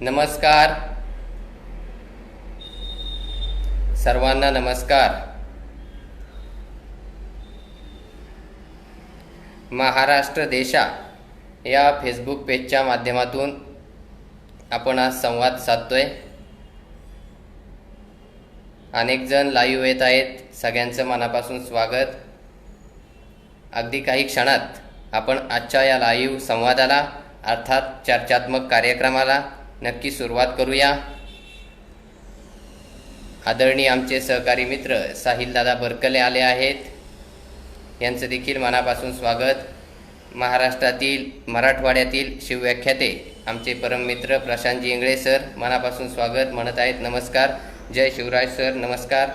नमस्कार सर्वांना नमस्कार। महाराष्ट्र देशा या फेसबुक पेजच्या माध्यमातून आपण आज संवाद साधतोय। अनेक जण लाईव्ह येत आहेत, सगळ्यांचं मनापासून स्वागत। अगदी काही क्षणात आपण आजच्या या लाईव्ह संवादाला अर्थात चर्चात्मक कार्यक्रमाला नक्की सुरुवात करूया। आदरणीय आमचे सहकारी मित्र साहिलदादा बरकले आले आहेत, यांचं देखील मनापासून स्वागत। महाराष्ट्रातील मराठवाड्यातील शिवव्याख्याते आमचे परम मित्र प्रशांतजी इंगळे सर मनापासून स्वागत म्हणत आहेत। नमस्कार। जय शिवराज सर नमस्कार।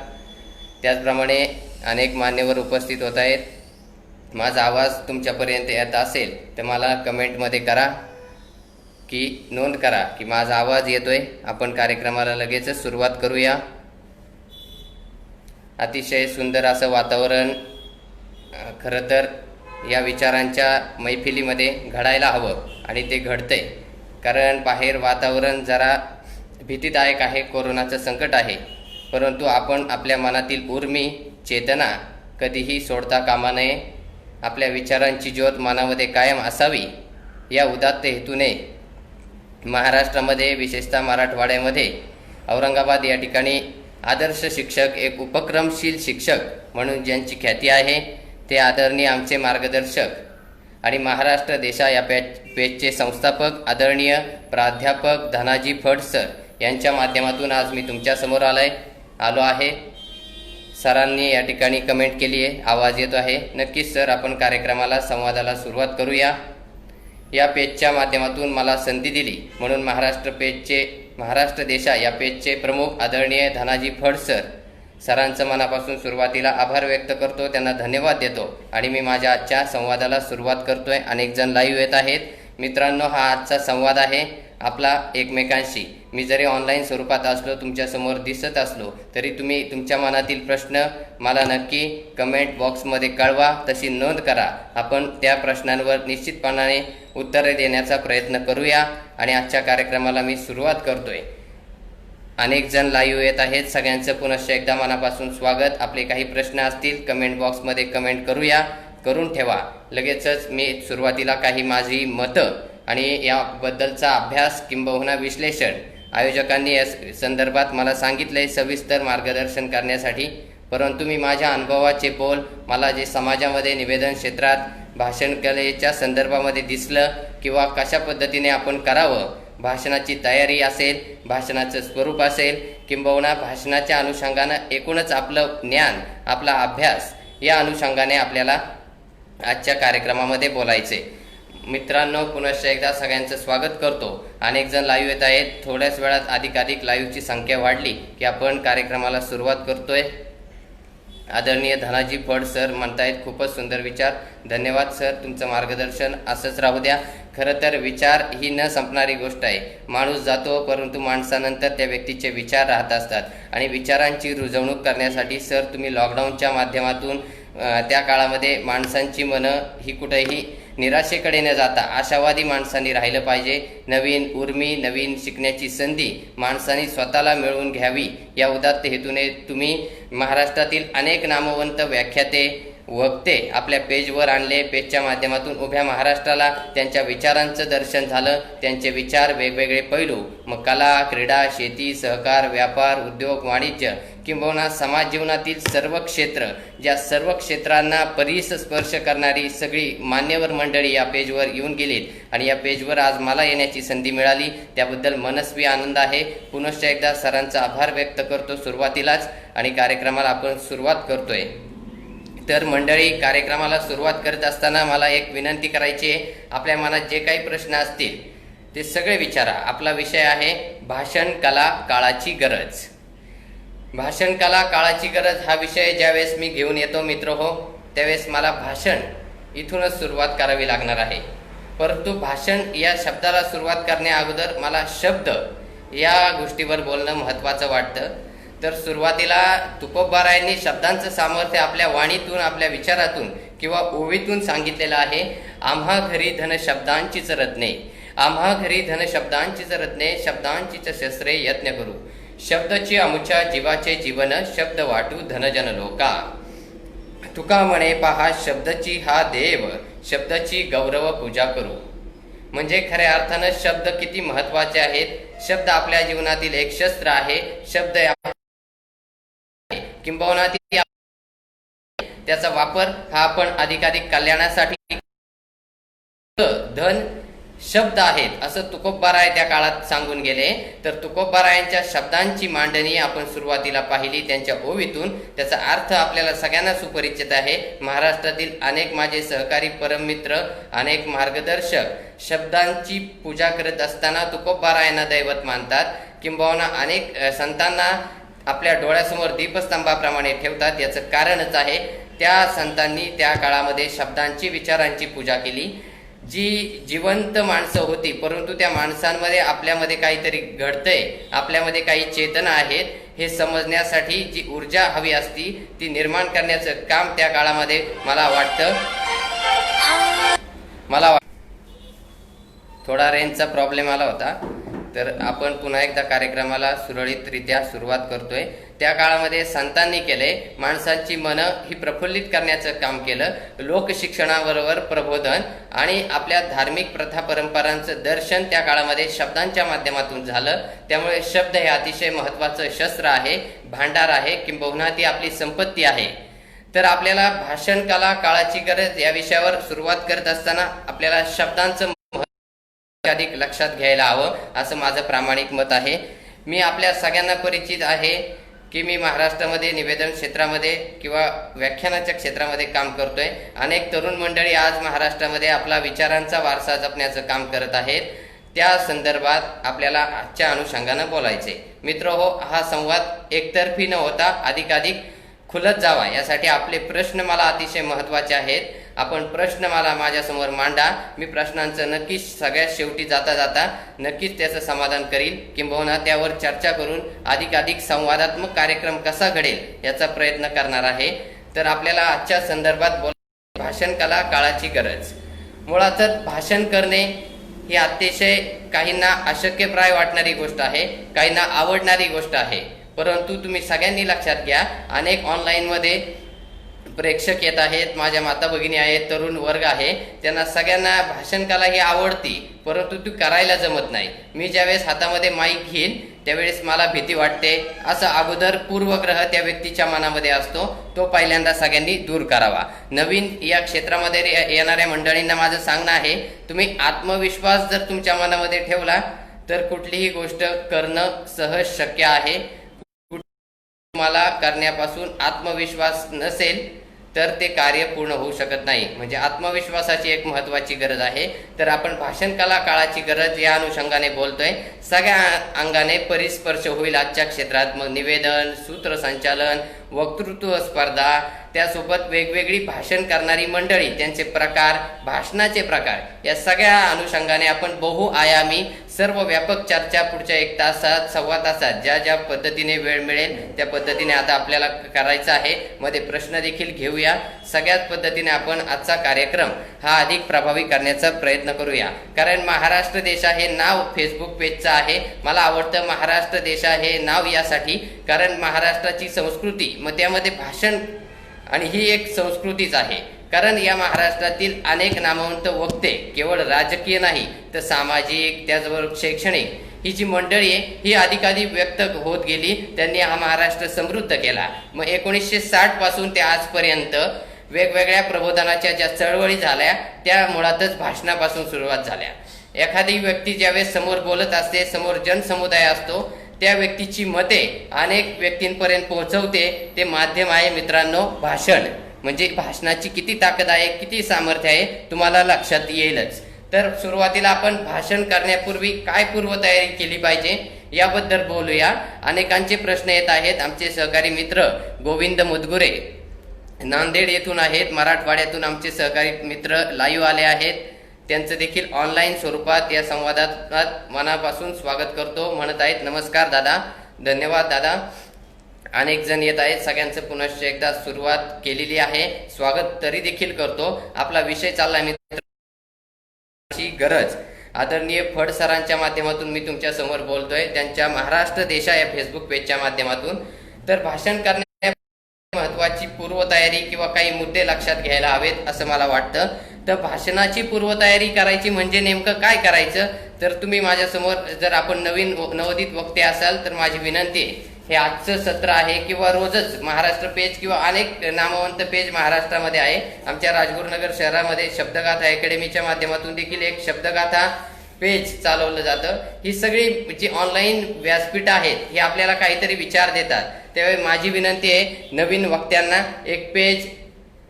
त्याचप्रमाणे अनेक मान्यवर उपस्थित होत आहेत। माझा आवाज तुमच्यापर्यंत येत असेल तर मला कमेंटमध्ये करा की नोंद करा की माझा आवाज येतोय। आपण कार्यक्रमाला लगेचच सुरुवात करूया। अतिशय सुंदर असं वातावरण खरं तर या विचारांच्या मैफिलीमध्ये घडायला हवं आणि ते घडतंय, कारण बाहेर वातावरण जरा भीतीदायक आहे, कोरोनाचं संकट आहे, परंतु आपण आपल्या मनातील उर्मी चेतना कधीही सोडता कामा नये। आपल्या विचारांची ज्योत मनामध्ये कायम असावी या उदात्त हेतूने महाराष्ट्रामध्ये विशेषतः मराठवाड्यामध्ये औरंगाबाद या ठिकाणी आदर्श शिक्षक, एक उपक्रमशील शिक्षक म्हणून ज्यांची ख्याती आहे ते आदरणीय आमचे मार्गदर्शक आणि महाराष्ट्र देशा या पेजचे संस्थापक आदरणीय प्राध्यापक धनाजी फड सर यांच्या माध्यमातून आज मी तुमच्यासमोर आलो आहे। सरांनी या ठिकाणी कमेंट केली आहे, आवाज येतो आहे। नक्कीच सर, आपण कार्यक्रमाला संवादाला सुरुवात करूया। या पेजच्या माध्यमातून मला संधी दिली म्हणून महाराष्ट्र देशा या पेजचे प्रमुख आदरणीय धनाजी फड सरांचं मनापासून सुरुवातीला आभार व्यक्त करतो, त्यांना धन्यवाद देतो आणि मी माझ्या आजच्या संवादाला सुरुवात करतोय। अनेक जण लाईव्ह येत आहेत। मित्रांनो, हा आजचा संवाद आहे आपला एकमेकांशी। मी जरी ऑनलाईन स्वरूपात असलो, तुमच्यासमोर दिसत असलो, तरी तुम्ही तुमच्या मनातील प्रश्न मला नक्की कमेंट बॉक्समध्ये कळवा, तशी नोंद करा। आपण त्या प्रश्नांवर निश्चितपणाने उत्तरे देण्याचा प्रयत्न करूया आणि आजच्या कार्यक्रमाला मी सुरुवात करतोय। अनेक जण लाईव्ह येत आहेत, सगळ्यांचं पुनश्च एकदा मनापासून स्वागत। आपले काही प्रश्न असतील कमेंट बॉक्समध्ये कमेंट करून ठेवा। लगेचच मी सुरुवातीला काही माझी मतं आणि याबद्दलचा अभ्यास किंबहुना विश्लेषण आयोजकांनी या संदर्भात मला सांगितले सविस्तर मार्गदर्शन करण्यासाठी, परंतु मी माझ्या अनुभवाचे बोल मला जे समाजामध्ये निवेदन क्षेत्रात भाषण कलेच्या संदर्भामध्ये दिसलं किंवा कशा पद्धतीने आपण करावं, भाषणाची तयारी असेल, भाषणाचं स्वरूप असेल, किंबहुना भाषणाच्या अनुषंगानं एकूणच आपलं ज्ञान, आपला अभ्यास या अनुषंगाने आपल्याला आजच्या कार्यक्रमामध्ये बोलायचे। मित्रांनो, पुनश्च एकदा सगळ्यांचं स्वागत करतो। अनेक जण लाईव्ह येत आहेत। थोड्याच वेळात अधिकाधिक लाईव्हची संख्या वाढली की आपण कार्यक्रमाला सुरुवात करतोय। आदरणीय धनाजी फड सर म्हणतायत, खूपच सुंदर विचार। धन्यवाद सर, तुमचं मार्गदर्शन असंच राहू द्या। खरं तर विचार ही न संपणारी गोष्ट आहे। माणूस जातो, परंतु माणसानंतर त्या व्यक्तीचे विचार राहत असतात आणि विचारांची रुजवणूक करण्यासाठी सर तुम्ही लॉकडाऊनच्या माध्यमातून त्या काळामध्ये माणसांची मनं ही कुठेही निराशेकडे न जाता आशावादी माणसांनी राहिलं पाहिजे। नवीन उर्मी, नवीन शिकण्याची संधी माणसांनी स्वतःला मिळवून घ्यावी या उदात्त हेतूने तुम्ही महाराष्ट्रातील अनेक नामवंत व्याख्याते, वक्ते आपल्या पेजवर आणले। पेजच्या माध्यमातून उभ्या महाराष्ट्राला त्यांच्या विचारांचं दर्शन झालं। त्यांचे विचार वेगवेगळे पैलू, मग कला, क्रीडा, शेती, सहकार, व्यापार, उद्योग, वाणिज्य किंबहुना समाज जीवनातील सर्व क्षेत्र, ज्या सर्व क्षेत्रांना स्पर्श करणारी सगळी मान्यवर मंडळी या पेजवर येऊन गेलीत आणि या पेजवर आज मला येण्याची संधी मिळाली, त्याबद्दल मनस्वी आनंद आहे। पुनश्च एकदा सरांचा आभार व्यक्त करतो सुरुवातीलाच आणि कार्यक्रमाला आपण सुरुवात करतोय। तर मंडळी, कार्यक्रमाला सुरुवात करत असताना मला एक विनंती करायची आहे, आपल्या मनात जे काही प्रश्न असतील ते सगळे विचारा। आपला विषय आहे भाषण कला काळाची गरज। भाषण कला काळाची गरज हा विषय ज्यावेळेस मी घेऊन येतो मित्र हो, त्यावेळेस मला भाषण इथूनच सुरुवात करावी लागणार आहे। परंतु भाषण या शब्दाला सुरुवात करण्या अगोदर मला शब्द या गोष्टीवर बोलणं महत्त्वाचं वाटतं। तर सुरुवातीला तुकोबारायांनी शब्दांचं सामर्थ्य आपल्या वाणीतून, आपल्या विचारातून किंवा ओवीतून सांगितलेलं आहे। आम्हा घरी धन शब्दांचीच रत्ने, आम्हा घरी धन शब्दांचीच रत्ने, शब्दांचीच शस्त्रे यत्न करू. शब्दची अमुच्या जीवाचे जीवन, शब्द वाटू धनजन लोका. तुका म्हणे पहा शब्दची हा देव, शब्दाची गौरव पूजा करू. म्हणजे खऱ्या अर्थानं शब्द किती महत्वाचे आहेत. शब्द आपल्या जीवनातील एक शस्त्र आहे. शब्द किंबहुना त्याचा वापर हा आपण अधिकाधिक कल्याणासाठी. धन शब्द आहेत असं तुकोबाराय त्या काळात सांगून गेले. तर तुकोबारायांच्या शब्दांची मांडणी आपण सुरुवातीला पाहिली त्यांच्या ओवीतून. त्याचा अर्थ आपल्याला सगळ्यांना सुपरिचित आहे. महाराष्ट्रातील अनेक माझे सहकारी परममित्र, अनेक मार्गदर्शक शब्दांची पूजा करत असताना तुकोबारायांना दैवत मानतात, किंबहुना अनेक संतांना आपल्या डोळ्यासमोर दीपस्तंभाप्रमाणे ठेवतात. याचं कारणच आहे त्या संतांनी त्या काळामध्ये शब्दांची, विचारांची पूजा केली. जी जिवंत माणसं होती, परंतु त्या माणसांमध्ये आपल्यामध्ये काहीतरी घडतंय, आपल्यामध्ये काही चेतना आहेत हे समजण्यासाठी जी ऊर्जा हवी असती ती निर्माण करण्याचं काम त्या काळामध्ये मला वाटतं. थोडा रेंजचा प्रॉब्लेम आला होता, तर आपण पुन्हा एकदा कार्यक्रमाला सुरळीतरित्या सुरुवात करतोय. त्या काळामध्ये संतांनी केले, माणसांची मनं ही प्रफुल्लित करण्याचं काम केलं. लोकशिक्षणाबरोबर प्रबोधन आणि आपल्या धार्मिक प्रथा परंपरांचं दर्शन त्या काळामध्ये शब्दांच्या माध्यमातून झालं. त्यामुळे शब्द हे अतिशय महत्वाचं शस्त्र आहे, भांडार आहे, किंबहुना ती आपली संपत्ती आहे. तर आपल्याला भाषण कला काळाची गरज या विषयावर सुरुवात करत असताना आपल्याला शब्दांचं अधिक लक्षात घ्यायला हवं असं माझं प्रामाणिक मत आहे. मी आपल्या सगळ्यांना परिचित आहे की मी महाराष्ट्रामध्ये निवेदन क्षेत्रामध्ये किंवा व्याख्यानाच्या क्षेत्रामध्ये काम करतोय. अनेक तरुण मंडळी आज महाराष्ट्रामध्ये आपला विचारांचा वारसा जपण्याचं काम करत आहेत. त्या संदर्भात आपल्याला आजच्या अनुषंगानं बोलायचे. मित्र हो, हा संवाद एकतर्फी न होता अधिकाधिक खुलत जावा यासाठी आपले प्रश्न मला अतिशय महत्वाचे आहेत. आपण प्रश्न मला माझ्यासमोर मांडा. मी प्रश्नांचं नक्कीच सगळ्यात शेवटी जाता जाता नक्कीच त्याचं समाधान करील, किंबहुना त्यावर चर्चा करून अधिकाधिक संवादात्मक कार्यक्रम कसा घडेल याचा प्रयत्न करणार आहे. तर आपल्याला आजच्या संदर्भात भाषण कला काळाची गरज. मुळातच भाषण करणे ही अतिशय काहींना अशक्यप्राय वाटणारी गोष्ट आहे, काहींना आवडणारी गोष्ट आहे. परंतु तुम्ही सगळ्यांनी लक्षात घ्या, अनेक ऑनलाईनमध्ये प्रेक्षक येत आहेत, माझ्या माता भगिनी आहेत, तरुण वर्ग आहे, त्यांना सगळ्यांना भाषण कला ही आवडती, परंतु ती करायला जमत नाही. मी ज्यावेळेस हातामध्ये माईक घेईन त्यावेळेस मला भीती वाटते, असा अगोदर पूर्वग्रह त्या व्यक्तीच्या मनामध्ये असतो. तो पहिल्यांदा सगळ्यांनी दूर करावा. नवीन या क्षेत्रामध्ये येणाऱ्या मंडळींना माझं सांगणं आहे, तुम्ही आत्मविश्वास जर तुमच्या मनामध्ये ठेवला तर कुठलीही गोष्ट करणं सहज शक्य आहे. तुम्हाला करण्यापासून आत्मविश्वास नसेल तर ते कार्य पूर्ण होऊ शकत नाही. म्हणजे आत्मविश्वासाची एक महत्वाची गरज आहे. तर आपण भाषण कला काळाची गरज या अनुषंगाने बोलतोय. सगळ्या अंगाने परिस्पर्श होईल आजच्या क्षेत्रात. मग निवेदन, सूत्रसंचालन, वक्तृत्व स्पर्धा, त्यासोबत वेगवेगळी भाषण करणारी मंडळी, त्यांचे प्रकार, भाषणाचे प्रकार, या सगळ्या अनुषंगाने आपण बहुआयामी सर्व व्यापक चर्चा पुढच्या 1 तासात, सव्वा तासात ज्या ज्या पद्धतीने वेळ मिळेल त्या पद्धतीने आता आपल्याला करायचं आहे. मध्ये प्रश्न देखील घेऊया. सगळ्याच पद्धतीने आपण आजचा कार्यक्रम हा अधिक प्रभावी करण्याचा प्रयत्न करूया. कारण महाराष्ट्र देशा हे नाव फेसबुक पेजचं आहे. मला आवडतं महाराष्ट्र देशा हे नाव यासाठी, कारण महाराष्ट्राची संस्कृती, मग त्यामध्ये भाषण आणि ही एक संस्कृतीच आहे. कारण या महाराष्ट्रातील अनेक नामवंत वक्ते केवळ राजकीय नाही तर सामाजिक, त्याचबरोबर शैक्षणिक, ही जी मंडळी आहे ही अधिकाधिक व्यक्त होत गेली. त्यांनी हा महाराष्ट्र समृद्ध केला. मग 1960 पासून ते आजपर्यंत वेगवेगळ्या प्रबोधनाच्या ज्या चळवळी झाल्या त्या मुळातच भाषणापासून सुरुवात झाल्या. एखादी व्यक्ती ज्यावेळेस समोर बोलत असते, समोर जनसमुदाय असतो, त्या व्यक्तीची मते अनेक व्यक्तींपर्यंत पोहोचवते ते माध्यम आहे मित्रांनो भाषण. म्हणजे भाषणाची किती ताकद आहे, किती सामर्थ्य आहे तुम्हाला लक्षात येईलच. तर सुरुवातीला आपण भाषण करण्यापूर्वी काय पूर्वतयारी केली पाहिजे याबद्दल बोलूया. अनेकांचे प्रश्न येत आहेत. आमचे सहकारी मित्र गोविंद मुदगुरे नांदेड येथून आहेत, मराठवाड्यातून आमचे सहकारी मित्र लाईव्ह आले आहेत. त्यांचं देखील ऑनलाईन स्वरूपात या संवादात मनापासून स्वागत करतो. म्हणत आहेत नमस्कार दादा, धन्यवाद दादा. अनेक जण येत आहेत. सगळ्यांचं पुनश्च एकदा सुरुवात केलेली आहे. स्वागत तरी देखील करतो. आपला विषय चाललाय मित्रांची गरज. आदरणीय फड सरांच्या माध्यमातून मी तुमच्या समोर बोलतोय, त्यांच्या महाराष्ट्र देशा या फेसबुक पेजच्या माध्यमातून. तर भाषण करण्या महत्वाची पूर्वतयारी किंवा काही मुद्दे लक्षात घ्यायला हवेत असं मला वाटतं. तर भाषणाची पूर्वतयारी करायची म्हणजे नेमकं काय करायचं, तर तुम्ही माझ्यासमोर जर आपण नवोदित वक्ते असाल तर माझी विनंती आहे, हे आजचं सत्र आहे किंवा रोजच महाराष्ट्र पेज किंवा अनेक नामवंत पेज महाराष्ट्रामध्ये आहे. आमच्या राजगुरुनगर शहरामध्ये शब्दगाथा अकॅडमीच्या माध्यमातून देखील एक शब्दगाथा पेज चालवलं जातं. ही सगळी जी ऑनलाईन व्यासपीठ आहेत हे आपल्याला काहीतरी विचार देतात. त्यावेळी माझी विनंती आहे, नवीन वक्त्यांना एक पेज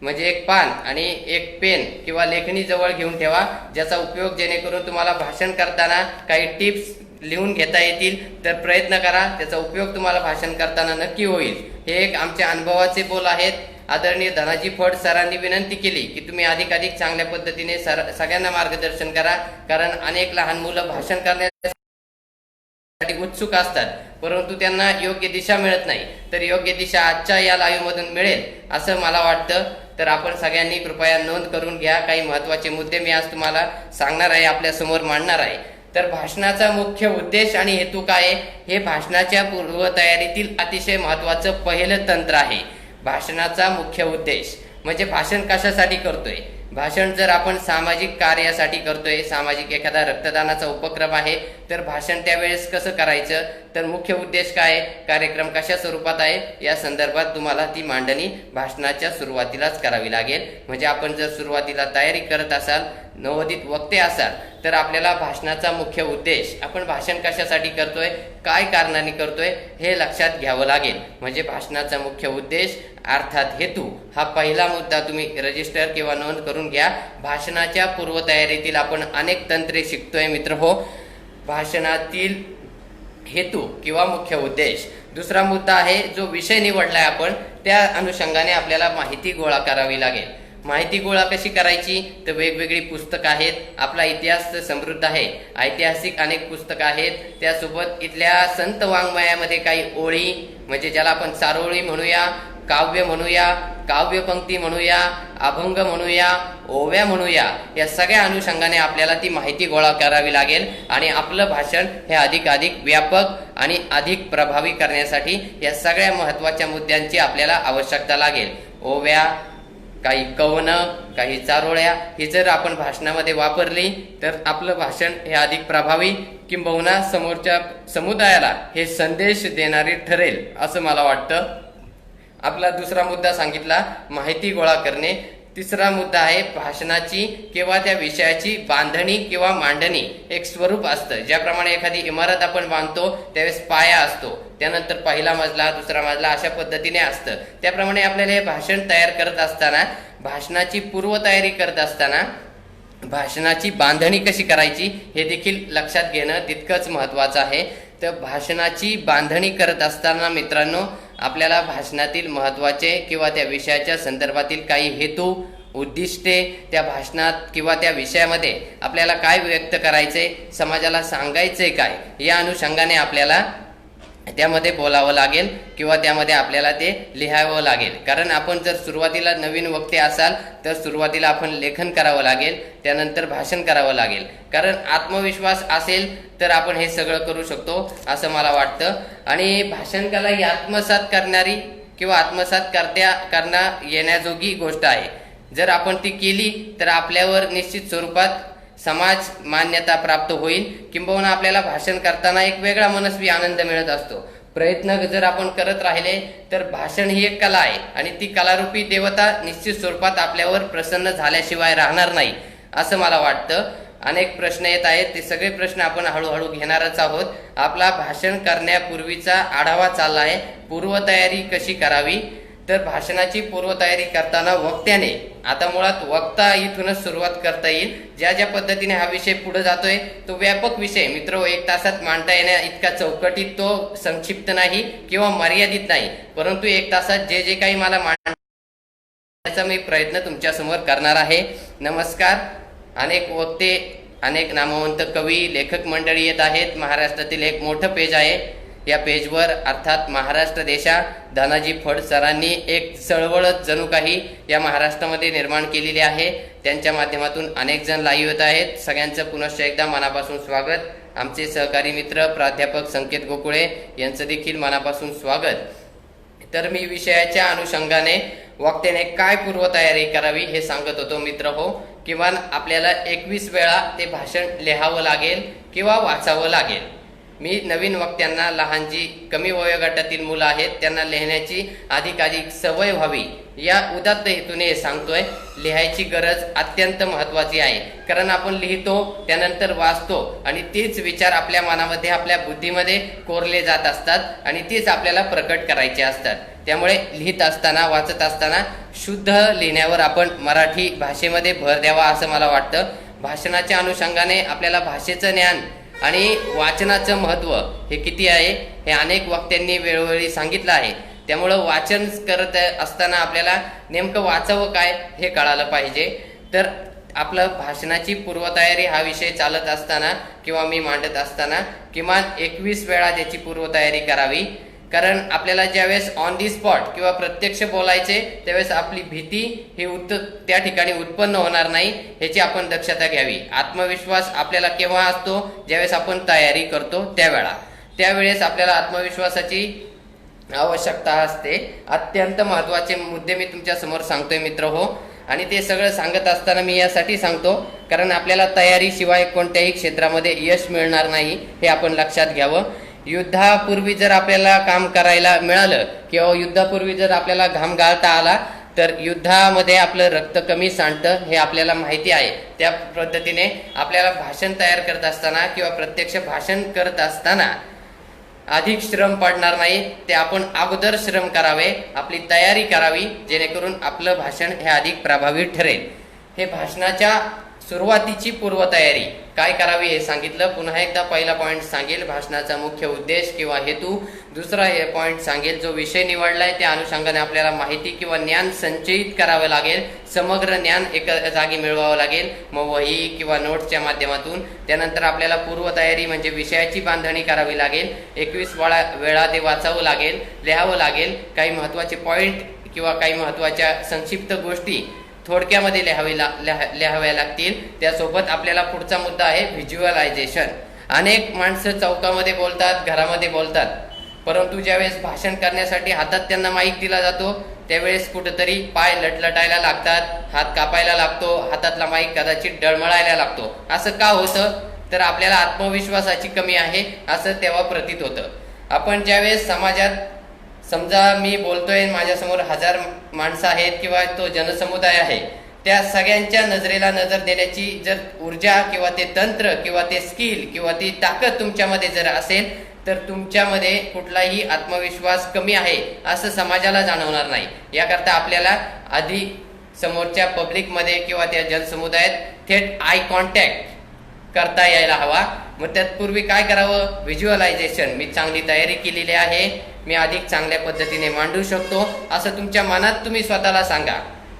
म्हणजे एक पान आणि एक पेन किंवा लेखणी जवळ घेऊन ठेवा, ज्याचा उपयोग जेणेकरून तुम्हाला भाषण करताना काही टिप्स लिहून घेता येतील. तर प्रयत्न करा, त्याचा उपयोग तुम्हाला भाषण करताना नक्की होईल. हे एक आमच्या अनुभवाचे बोल आहेत. आदरणीय धनाजी फड सरांनी विनंती केली की तुम्ही अधिकाधिक चांगल्या पद्धतीने सगळ्यांना मार्गदर्शन करा, कारण अनेक लहान मुलं भाषण करण्यासाठी उत्सुक असतात परंतु त्यांना योग्य दिशा मिळत नाही. तर योग्य दिशा आजच्या या लाईव्ह मधून मिळेल असं मला वाटतं. तर आपण सगळ्यांनी कृपया नोंद करून घ्या. काही महत्वाचे मुद्दे मी आज तुम्हाला सांगणार आहे, आपल्या समोर मांडणार आहे. तर भाषणाचा मुख्य उद्देश आणि हेतू काय आहे, हे भाषणाच्या पूर्वतयारीतील अतिशय महत्वाचं पहिलं तंत्र आहे. भाषणाचा मुख्य उद्देश म्हणजे भाषण कशासाठी करतोय. भाषण जर आपण सामाजिक कार्यासाठी करतोय, सामाजिक एखादा रक्तदानाचा उपक्रम आहे, तर भाषण त्यावेळेस कसं करायचं, तर मुख्य उद्देश काय, कार्यक्रम कशा स्वरूपात आहे, या संदर्भात तुम्हाला ती मांडणी भाषणाच्या सुरुवातीलाच करावी लागेल. म्हणजे आपण जर सुरुवातीला तयारी करत असाल, नवोदित वक्ते असाल, तर आपल्याला भाषणाचा मुख्य उद्देश, आपण भाषण कशासाठी करतोय, काय कारणाने करतोय, हे लक्षात घ्यावं लागेल. म्हणजे भाषणाचा मुख्य उद्देश अर्थात हेतू, हा पहिला मुद्दा तुम्ही रजिस्टर किंवा नोंद करून घ्या. भाषणाच्या पूर्वतयारीतील आपण अनेक तंत्रे शिकतोय मित्र हो. भाषणातील हेतू किंवा मुख्य उद्देश. दुसरा मुद्दा आहे, जो विषय निवडलाय आपण, त्या अनुषंगाने आपल्याला माहिती गोळा करावी लागेल. माहिती गोळा कशी करायची, तर वेगवेगळी पुस्तकं आहेत. आपला इतिहास समृद्ध आहे, ऐतिहासिक अनेक पुस्तकं आहेत. त्यासोबत इथल्या संत वाङ्मयामध्ये काही ओळी, म्हणजे ज्याला आपण चारोळी म्हणूया, काव्य म्हणूया, काव्यपंक्ती म्हणूया, अभंग म्हणूया, ओव्या म्हणूया, या सगळ्या अनुषंगाने आपल्याला ती माहिती गोळा करावी लागेल. आणि आपलं भाषण हे अधिक व्यापक आणि अधिक प्रभावी करण्यासाठी या सगळ्या महत्वाच्या मुद्द्यांची आपल्याला आवश्यकता लागेल. ओव्या, काही कवन, काही चारोळ्या, ही जर आपण भाषणामध्ये वापरली तर आपलं भाषण हे अधिक प्रभावी किंबहुना समोरच्या समुदायाला हे संदेश देणारे ठरेल असं मला वाटतं. आपला दुसरा मुद्दा सांगितला माहिती गोळा करणे. तिसरा मुद्दा आहे भाषणाची किंवा त्या विषयाची बांधणी किंवा मांडणी. एक स्वरूप असतं, ज्याप्रमाणे एखादी इमारत आपण बांधतो त्यावेळेस पाया असतो, त्यानंतर पहिला मजला, दुसरा मजला, अशा पद्धतीने असतं. त्याप्रमाणे आपल्याला हे भाषण तयार करत असताना, भाषणाची पूर्वतयारी करत असताना भाषणाची बांधणी कशी करायची हे देखील लक्षात घेणं तितकंच महत्वाचं आहे. तर भाषणाची बांधणी करत असताना मित्रांनो, आपल्याला भाषणातील महत्वाचे किंवा त्या विषयाच्या संदर्भातील काही हेतू, उद्दिष्टे, त्या भाषणात किंवा त्या विषयामध्ये आपल्याला काय व्यक्त करायचे, समाजाला सांगायचे काय, या अनुषंगाने आपल्याला त्यामध्ये बोलावं लागेल किंवा त्यामध्ये आपल्याला ते लिहावं लागेल. कारण आपण जर सुरुवातीला नवीन वक्ते असाल तर सुरुवातीला आपण लेखन करावं लागेल, त्यानंतर भाषण करावं लागेल. कारण आत्मविश्वास असेल तर आपण हे सगळं करू शकतो असं मला वाटतं. आणि भाषण कला ही आत्मसात करणारी किंवा आत्मसात करता येण्याजोगी गोष्ट आहे. जर आपण ती केली तर आपल्यावर निश्चित स्वरूपात समाज मान्यता प्राप्त होईल, किंबहुना आपल्याला भाषण करताना एक वेगळा मनस्वी आनंद मिळत असतो. प्रयत्न जर आपण करत राहिले तर भाषण ही एक कला आहे आणि ती कलारूपी देवता निश्चित स्वरूपात आपल्यावर प्रसन्न झाल्याशिवाय राहणार नाही असं मला वाटतं. अनेक प्रश्न येत आहेत, ते सगळे प्रश्न आपण हळूहळू घेणारच आहोत. आपला भाषण करण्यापूर्वीचा आढावा चालला आहे, पूर्वतयारी कशी करावी. तर भाषणाची पूर्वतयारी करताना वक्त्याने, आता मुळात वक्ता इथूनच सुरुवात करता येईल. ज्या ज्या पद्धतीने हा विषय पुढे जातोय तो व्यापक विषय मित्र, 1 तासात मांडता येण्या इतका चौकटीत तो संक्षिप्त नाही किंवा मर्यादित नाही, परंतु 1 तासात जे जे काही मला मांडण्याचा मी प्रयत्न तुमच्या समोर करणार आहे. नमस्कार. अनेक वक्ते, अनेक नामवंत कवी, लेखक मंडळी येत आहेत. महाराष्ट्रातील एक मोठं पेज आहे. या पेजवर अर्थात महाराष्ट्र देशा धनाजी फड सरांनी एक चळवळच जणू काही या महाराष्ट्रामध्ये निर्माण केलेली आहे. त्यांच्या माध्यमातून अनेक जण लाईव्ह येत आहेत. सगळ्यांचं पुनश्च एकदा मनापासून स्वागत. आमचे सहकारी मित्र प्राध्यापक संकेत गोकुळे यांचं देखील मनापासून स्वागत. तर मी विषयाच्या अनुषंगाने वक्त्याने काय पूर्वतयारी करावी हे सांगत होतो मित्र हो. किमान आपल्याला 21 वेळा ते भाषण लिहावं लागेल किंवा वाचावं लागेल. मी नवीन वक्त्यांना, लहान जी कमी वयोगटातील मुलं आहेत त्यांना लिहिण्याची अधिकाधिक सवय व्हावी या उदात्त हेतूने हे सांगतोय. लिहायची गरज अत्यंत महत्त्वाची आहे, कारण आपण लिहितो त्यानंतर वाचतो आणि तेच विचार आपल्या मनामध्ये, आपल्या बुद्धीमध्ये कोरले जात असतात आणि तेच आपल्याला प्रकट करायचे असतात. त्यामुळे लिहित असताना, वाचत असताना शुद्ध लिहिण्यावर आपण मराठी भाषेमध्ये भर द्यावा असं मला वाटतं. भाषणाच्या अनुषंगाने आपल्याला भाषेचं ज्ञान आणि वाचनाचं महत्त्व हे किती आहे हे अनेक वक्त्यांनी वेळोवेळी सांगितलं आहे. त्यामुळं वाचन करत असताना आपल्याला नेमकं वाचावं काय हे कळालं पाहिजे. तर आपलं भाषणाची पूर्वतयारी हा विषय चालत असताना किंवा मी मांडत असताना किमान 21 वेळा त्याची पूर्वतयारी करावी. कारण आपल्याला ज्यावेळेस ऑन दी स्पॉट किंवा प्रत्यक्ष बोलायचे त्यावेळेस आपली भीती ही त्या ठिकाणी उत्पन्न होणार नाही ह्याची आपण दक्षता घ्यावी. आत्मविश्वास आपल्याला केव्हा असतो? ज्यावेळेस आपण तयारी करतो त्यावेळेस आपल्याला आत्मविश्वासाची आवश्यकता असते. अत्यंत महत्त्वाचे मुद्दे मी तुमच्या समोर सांगतोय मित्र हो. आणि ते सगळं सांगत असताना मी यासाठी सांगतो कारण आपल्याला तयारीशिवाय कोणत्याही क्षेत्रामध्ये यश मिळणार नाही हे आपण लक्षात घ्यावं. युद्धापूर्वी जर आपल्याला काम करायला मिळालं किंवा युद्धापूर्वी जर आपल्याला घाम गाळता आला तर युद्धामध्ये आपलं रक्त कमी सांडतं हे आपल्याला माहिती आहे. त्या पद्धतीने आपल्याला भाषण तयार करत असताना किंवा प्रत्यक्ष भाषण करत असताना अधिक श्रम पडणार नाही. ते आपण अगोदर श्रम करावे, आपली तयारी करावी, जेणेकरून आपलं भाषण हे अधिक प्रभावी ठरेल. हे भाषणाच्या सुरुवातीची पूर्वतयारी काय करावी हे सांगितलं. पुन्हा एकदा पहिला पॉईंट सांगेल, भाषणाचा मुख्य उद्देश किंवा हेतू. दुसरा हे पॉईंट सांगेल, जो विषय निवडलाय त्या अनुषंगाने आपल्याला माहिती किंवा ज्ञान संचयित करावं लागेल. समग्र ज्ञान एका जागी मिळवावं लागेल, मग वही किंवा नोट्सच्या माध्यमातून. त्यानंतर आपल्याला पूर्वतयारी म्हणजे विषयाची बांधणी करावी लागेल. 21 वेळा ते वाचावं लागेल, लिहावं लागेल. काही महत्त्वाचे पॉईंट किंवा काही महत्त्वाच्या संक्षिप्त गोष्टी थोडक्यामध्ये लिहाव्या लागतील. त्यासोबत आपल्याला पुढचा मुद्दा आहे व्हिज्युअलायझेशन. अनेक माणसं चौकामध्ये बोलतात, घरामध्ये बोलतात, परंतु ज्यावेळेस भाषण करण्यासाठी हातात त्यांना माईक दिला जातो त्यावेळेस कुठेतरी पाय लटलटायला लागतात, हात कापायला लागतो, हातातला माईक कदाचित डळमळायला लागतो. असं का होतं? तर आपल्याला आत्मविश्वासाची कमी आहे असं तेव्हा प्रतीत होतं. आपण ज्यावेळेस समाजात, समजा मी बोलतोय, माझ्यासमोर 1000 माणसं आहेत किंवा तो जनसमुदाय आहे, त्या सगळ्यांच्या नजरेला नजर देण्याची जर ऊर्जा किंवा ते तंत्र किंवा ते स्किल किंवा ती ताकद तुमच्यामध्ये जर असेल तर तुमच्यामध्ये कुठलाही आत्मविश्वास कमी आहे असं समाजाला जाणवणार नाही. याकरता आपल्याला आधी समोरच्या पब्लिकमध्ये किंवा त्या जनसमुदायात थेट आय कॉन्टॅक्ट करता यायला हवा. मग त्यापूर्वी काय करावं? व्हिज्युअलायझेशन. मी चांगली तयारी केलेली आहे, मी अधिक चांगल्या पद्धतीने मांडू शकतो असं तुमच्या मनात तुम्ही स्वतःला सांगा.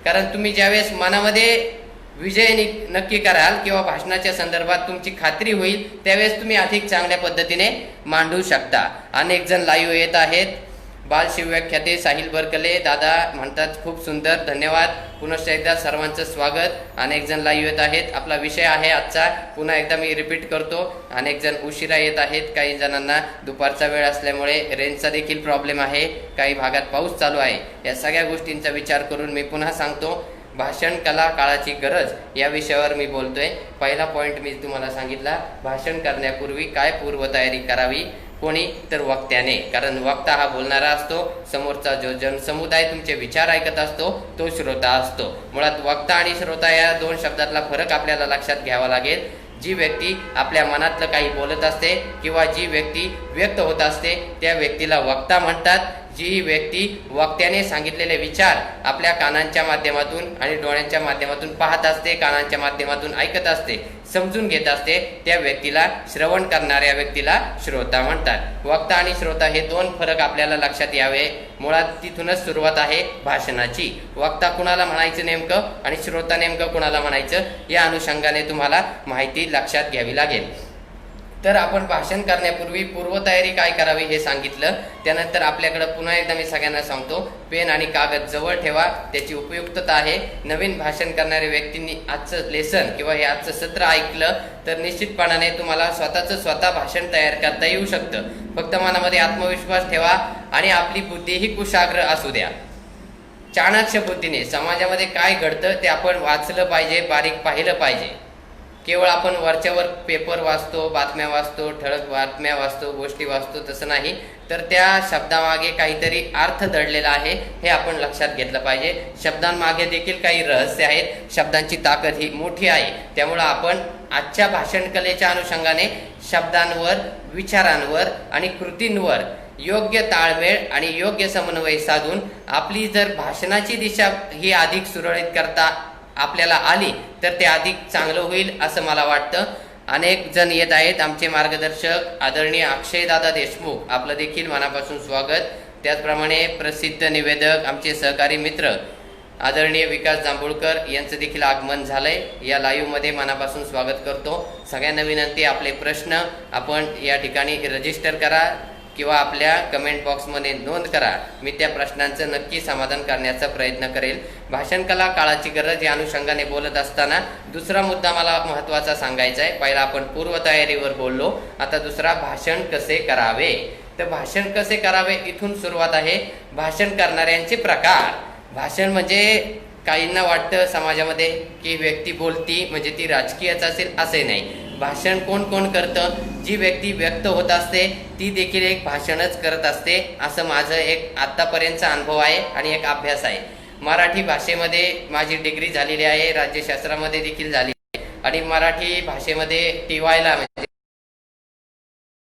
कारण तुम्ही ज्यावेळेस मनामध्ये विजय नक्की कराल किंवा भाषणाच्या संदर्भात तुमची खात्री होईल त्यावेळेस तुम्ही अधिक चांगल्या पद्धतीने मांडू शकता. अनेक जण लाईव्ह येत आहेत. बालशिवव्याख्याते साहिल बरकले दादा म्हणतात खूप सुंदर, धन्यवाद. पुनश्च एकदा सर्वांचं स्वागत. अनेक जण लाईव्ह येत आहेत. आपला विषय आहे आजचा, पुन्हा एकदा मी रिपीट करतो. अनेक जण उशिरा येत आहेत, काही जणांना दुपारचा वेळ असल्यामुळे रेंजचा देखील प्रॉब्लेम आहे, काही भागात पाऊस चालू आहे. या सगळ्या गोष्टींचा विचार करून मी पुन्हा सांगतो, भाषण कला काळाची गरज या विषयावर मी बोलतोय. पहिला पॉइंट मी तुम्हाला सांगितला, भाषण करण्यापूर्वी काय पूर्वतयारी करावी. कोणी? तर वक्त्याने. कारण वक्ता हा बोलणारा असतो, समोरचा जो जनसमुदाय तुमचे विचार ऐकत असतो तो श्रोता असतो. मुळात वक्ता आणि श्रोता या दोन शब्दातला फरक आपल्याला लक्षात घ्यावा लागेल. जी व्यक्ती आपल्या मनातलं काही बोलत असते किंवा जी व्यक्ती व्यक्त होत असते त्या व्यक्तीला वक्ता म्हणतात. जी व्यक्ती वक्त्याने सांगितलेले विचार आपल्या कानांच्या माध्यमातून आणि डोळ्यांच्या माध्यमातून पाहत असते, कानांच्या माध्यमातून ऐकत असते, समजून घेत असते, त्या व्यक्तीला, श्रवण करणाऱ्या व्यक्तीला श्रोता म्हणतात. वक्ता आणि श्रोता हे दोन फरक आपल्याला लक्षात यावे. मुळात तिथूनच सुरुवात आहे भाषणाची. वक्ता कुणाला म्हणायचं नेमकं आणि श्रोता नेमकं कुणाला म्हणायचं या अनुषंगाने तुम्हाला माहिती लक्षात घ्यावी लागेल. तर आपण भाषण करण्यापूर्वी पूर्वतयारी काय करावी हे सांगितलं. त्यानंतर आपल्याकडे पुन्हा एकदा मी सगळ्यांना सांगतो, पेन आणि कागद जवळ ठेवा, त्याची उपयुक्तता आहे. नवीन भाषण करणाऱ्या व्यक्तींनी आजचं लेसन किंवा हे आजचं सत्र ऐकलं तर निश्चितपणाने तुम्हाला स्वतः भाषण तयार करता येऊ शकतं. फक्त मनामध्ये आत्मविश्वास ठेवा आणि आपली बुद्धीही कुशाग्र असू द्या. चाणक्य बुद्धीने समाजामध्ये काय घडतं ते आपण वाचलं पाहिजे, बारीक पाहिलं पाहिजे. केवळ आपण वरच्यावर पेपर वाचतो, बातम्या वाचतो, ठळक बातम्या वाचतो, गोष्टी वाचतो, तसं नाही, तर त्या शब्दामागे काहीतरी अर्थ दडलेला आहे हे आपण लक्षात घेतलं पाहिजे. शब्दांमागे देखील काही रहस्य आहेत. शब्दांची ताकद ही मोठी आहे. त्यामुळं आपण आजच्या भाषण कलेच्या अनुषंगाने शब्दांवर, विचारांवर आणि कृतींवर योग्य ताळमेळ आणि योग्य समन्वय साधून आपली जर भाषणाची दिशा ही अधिक सुरळीत करता आपल्याला आली तर ते अधिक चांगलं होईल असं मला वाटतं. अनेक जण येत आहेत. आमचे मार्गदर्शक आदरणीय अक्षयदादा देशमुख, आपलं देखील मनापासून स्वागत. त्याचप्रमाणे प्रसिद्ध निवेदक आमचे सहकारी मित्र आदरणीय विकास जांभूळकर यांचं देखील आगमन झालंय. या लाईव्हमध्ये मनापासून स्वागत करतो. सगळ्यांना विनंती, आपले प्रश्न आपण या ठिकाणी रजिस्टर करा किंवा आपल्या कमेंट बॉक्समध्ये नोंद करा. मी त्या प्रश्नांचं नक्की समाधान करण्याचा प्रयत्न करेल. भाषण कला काळाची गरज या अनुषंगाने बोलत असताना दुसरा मुद्दा मला महत्त्वाचा सांगायचा आहे. पहिला आपण पूर्वतयारीवर बोललो, आता दुसरा भाषण कसे करावे. तर भाषण कसे करावे इथून सुरुवात आहे. भाषण करणाऱ्यांचे प्रकार. भाषण म्हणजे काहींना वाटतं समाजामध्ये की व्यक्ती बोलती म्हणजे ती राजकीयच असेल, असे नाही. भाषण कोण कोण करतं? जी व्यक्ती व्यक्त होत असते ती देखील एक भाषणच करत असते, असं माझं एक आत्तापर्यंतचा अनुभव आहे आणि एक अभ्यास आहे. मराठी भाषेमध्ये माझी डिग्री झालेली आहे, राज्यशास्त्रामध्ये देखील झाली आणि मराठी भाषेमध्ये टीवायला म्हणजे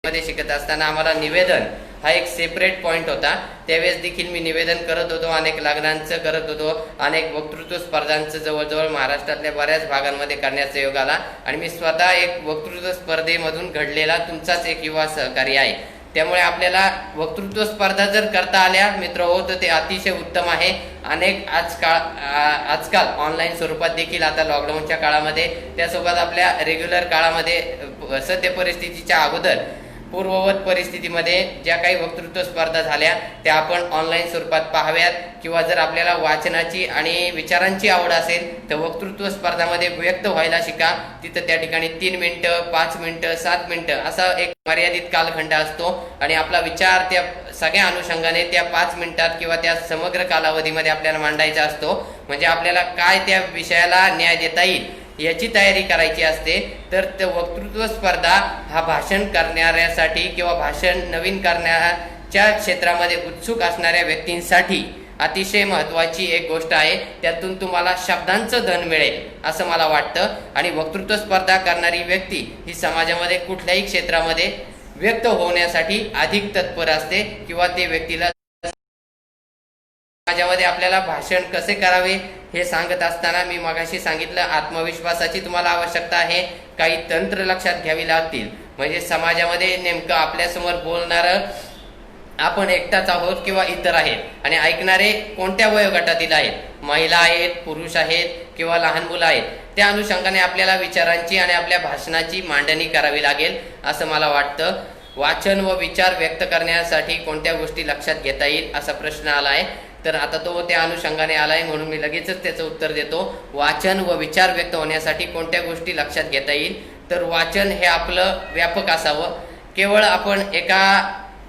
मध्ये शिकत असताना आम्हाला निवेदन हा एक सेपरेट पॉइंट होता. त्यावेळेस देखील मी निवेदन करत होतो, अनेक लग्नांचं करत होतो, अनेक वक्तृत्व स्पर्धांचं जवळजवळ महाराष्ट्रातल्या बऱ्याच भागांमध्ये करण्याचा योग आला आणि मी स्वतः एक वक्तृत्व स्पर्धेमधून घडलेला तुमचाच एक युवा सहकारी आहे. त्यामुळे आपल्याला वक्तृत्व स्पर्धा जर करता आल्या मित्र हो तर ते अतिशय उत्तम आहे. अनेक आजकाल ऑनलाईन स्वरूपात देखील आता लॉकडाऊनच्या काळामध्ये, त्यासोबत आपल्या रेग्युलर काळामध्ये सद्य परिस्थितीच्या अगोदर पूर्ववत परिस्थितीमध्ये ज्या काही वक्तृत्व स्पर्धा झाल्या त्या आपण ऑनलाईन स्वरूपात पाहाव्यात. किंवा जर आपल्याला वाचनाची आणि विचारांची आवड असेल तर वक्तृत्व स्पर्धामध्ये व्यक्त व्हायला शिका. तिथं त्या ठिकाणी 3 मिनिटं, 5 मिनिटं, 7 मिनिटं असा एक मर्यादित कालखंड असतो आणि आपला विचार त्या सगळ्या अनुषंगाने त्या 5 मिनिटात किंवा त्या समग्र कालावधीमध्ये आपल्याला मांडायचा असतो. म्हणजे आपल्याला काय त्या विषयाला न्याय देता येईल याची तयारी करायची असते. तर वक्तृत्व स्पर्धा हा भाषण करणाऱ्यासाठी किंवा भाषण नवीन करण्याच्या क्षेत्रामध्ये उत्सुक असणाऱ्या व्यक्तींसाठी अतिशय महत्त्वाची एक गोष्ट आहे. त्यातून तुम्हाला शब्दांचं धन मिळेल असं मला वाटतं. आणि वक्तृत्व स्पर्धा करणारी व्यक्ती ही समाजामध्ये कुठल्याही क्षेत्रामध्ये व्यक्त होण्यासाठी अधिक तत्पर असते किंवा ते व्यक्तीला समाजामध्ये आपल्याला भाषण कसे करावे हे सांगत असताना मी मगाशी सांगितलं, आत्मविश्वासाची तुम्हाला आवश्यकता आहे. काही तंत्र लक्षात घ्यावी लागतील. म्हणजे समाजामध्ये नेमकं आपल्यासमोर बोलणारं आपण एकटाच आहोत किंवा इतर आहेत आणि ऐकणारे कोणत्या वयोगटातील आहेत, महिला आहेत, पुरुष आहेत किंवा लहान मुलं आहेत. त्या अनुषंगाने आपल्याला विचारांची आणि आपल्या भाषणाची मांडणी करावी लागेल असं मला वाटतं. वाचन व विचार व्यक्त करण्यासाठी कोणत्या गोष्टी लक्षात घेता येईल असा प्रश्न आला आहे. तर आता तो त्या अनुषंगाने आलाय म्हणून मी लगेचच त्याचं उत्तर देतो. वाचन व विचार व्यक्त होण्यासाठी कोणत्या गोष्टी लक्षात घेता येईल. तर वाचन हे आपलं व्यापक असावं. केवळ आपण एका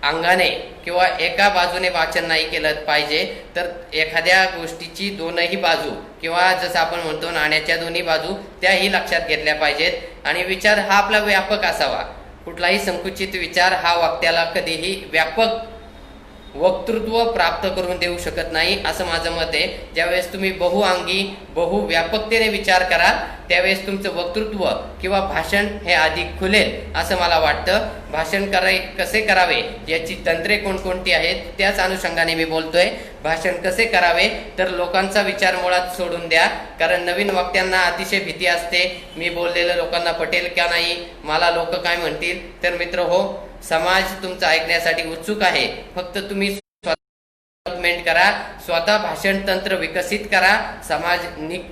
अंगाने किंवा एका बाजूने वाचन नाही केलं पाहिजे. तर एखाद्या गोष्टीची दोनही बाजू किंवा जसं आपण म्हणतो नाण्याच्या दोन्ही बाजू त्याही लक्षात घेतल्या पाहिजेत. आणि विचार हा आपला व्यापक असावा. कुठलाही संकुचित विचार हा वक्त्याला कधीही व्यापक वक्तृत्व प्राप्त करून देऊ शकत नाही असं माझं मत आहे. ज्यावेळेस तुम्ही बहुअंगी बहुव्यापकतेने विचार कराल त्यावेळेस तुमचं वक्तृत्व किंवा भाषण हे अधिक खुलेल असं मला वाटतं. भाषण कसे करावे याची तंत्रे कोणकोणती आहेत त्याच अनुषंगाने मी बोलतोय. भाषण कसे करावे तर लोकांचा विचार मुळात सोडून द्या. कारण नवीन वक्त्यांना अतिशय भीती असते, मी बोललेलं लोकांना पटेल का नाही, मला लोक काय म्हणतील. तर मित्र हो, समाज तुमचं ऐकण्यासाठी उत्सुक आहे. फक्त तुम्ही कमेंट करा, स्वतः भाषण तंत्र विकसित करा. समाज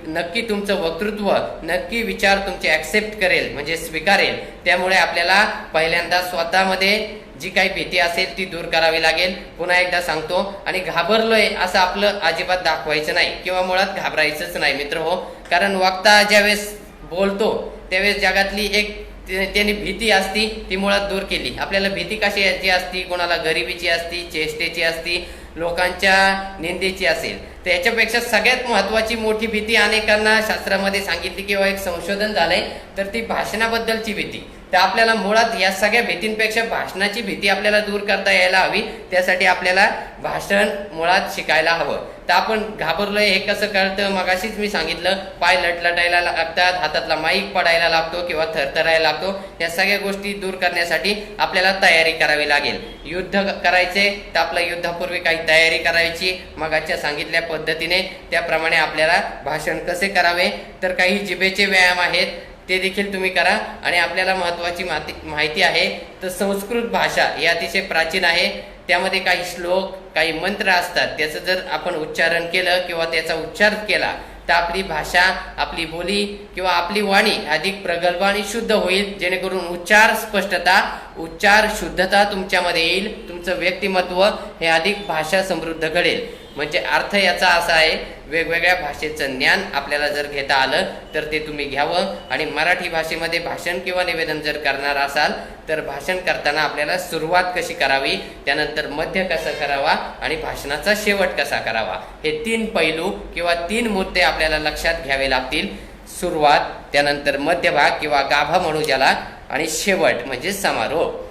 नक्की तुमचं वक्तृत्व, नक्की विचार तुमचे ऍक्सेप्ट करेल, म्हणजे स्वीकारेल. त्यामुळे आपल्याला पहिल्यांदा स्वतःमध्ये जी काही भीती असेल ती दूर करावी लागेल. पुन्हा एकदा सांगतो, आणि घाबरलोय असं आपलं अजिबात दाखवायचं नाही किंवा मुळात घाबरायचंच नाही मित्र हो. कारण वक्ता ज्यावेळेस बोलतो त्यावेळेस जगातली एक त्यांनी भीती असती ती मुळात दूर केली. आपल्याला भीती कशाची असती? कोणाला गरिबीची असती, चेष्टेची असती, लोकांच्या निंदेची असेल. तर याच्यापेक्षा सगळ्यात महत्वाची मोठी भीती अनेकांना शास्त्रामध्ये सांगितली किंवा एक संशोधन झालंय, तर ती भाषणाबद्दलची भीती. तर आपल्याला मुळात या सगळ्या भीतींपेक्षा भाषणाची भीती आपल्याला दूर करता यायला हवी. त्यासाठी आपल्याला भाषण मुळात शिकायला हवं. तर आपण घाबरलोय हे कसं कळतं? मगाशीच मी सांगितलं, पाय लटलटायला लागतात, हातातला माईक पडायला लागतो किंवा थरथरायला लागतो. या सगळ्या गोष्टी दूर करण्यासाठी आपल्याला तयारी करावी लागेल. युद्ध करायचे तर आपल्या युद्धापूर्वी काही तयारी करायची. मगाच्या सांगितल्या पद्धतीने त्याप्रमाणे आपल्याला भाषण कसे करावे, तर काही जिभेचे व्यायाम आहेत ते देखील तुम्ही करा. आणि आपल्याला महत्वाची माहिती आहे, तर संस्कृत भाषा ही अतिशय प्राचीन आहे. त्यामध्ये काही श्लोक, काही मंत्र असतात. त्याचं जर आपण उच्चारण केलं किंवा त्याचा उच्चार केला तर आपली भाषा, आपली बोली किंवा आपली वाणी अधिक प्रगल्भ आणि शुद्ध होईल. जेणेकरून उच्चार स्पष्टता, उच्चार शुद्धता तुमच्यामध्ये येईल. तुमचं व्यक्तिमत्व हे अधिक भाषा समृद्ध घडेल. म्हणजे अर्थ याचा असा आहे, वेगवेगळ्या भाषेचं ज्ञान आपल्याला जर घेता आलं तर ते तुम्ही घ्यावं. आणि मराठी भाषेमध्ये भाषण किंवा निवेदन जर करणार असाल तर भाषण करताना आपल्याला सुरुवात कशी करावी, त्यानंतर मध्य कसा करावा आणि भाषणाचा शेवट कसा करावा, हे 3 पैलू किंवा 3 मुद्दे आपल्याला लक्षात घ्यावे लागतील. सुरुवात, त्यानंतर मध्यभाग किंवा गाभा म्हणू ज्याला, आणि शेवट म्हणजे समारोप.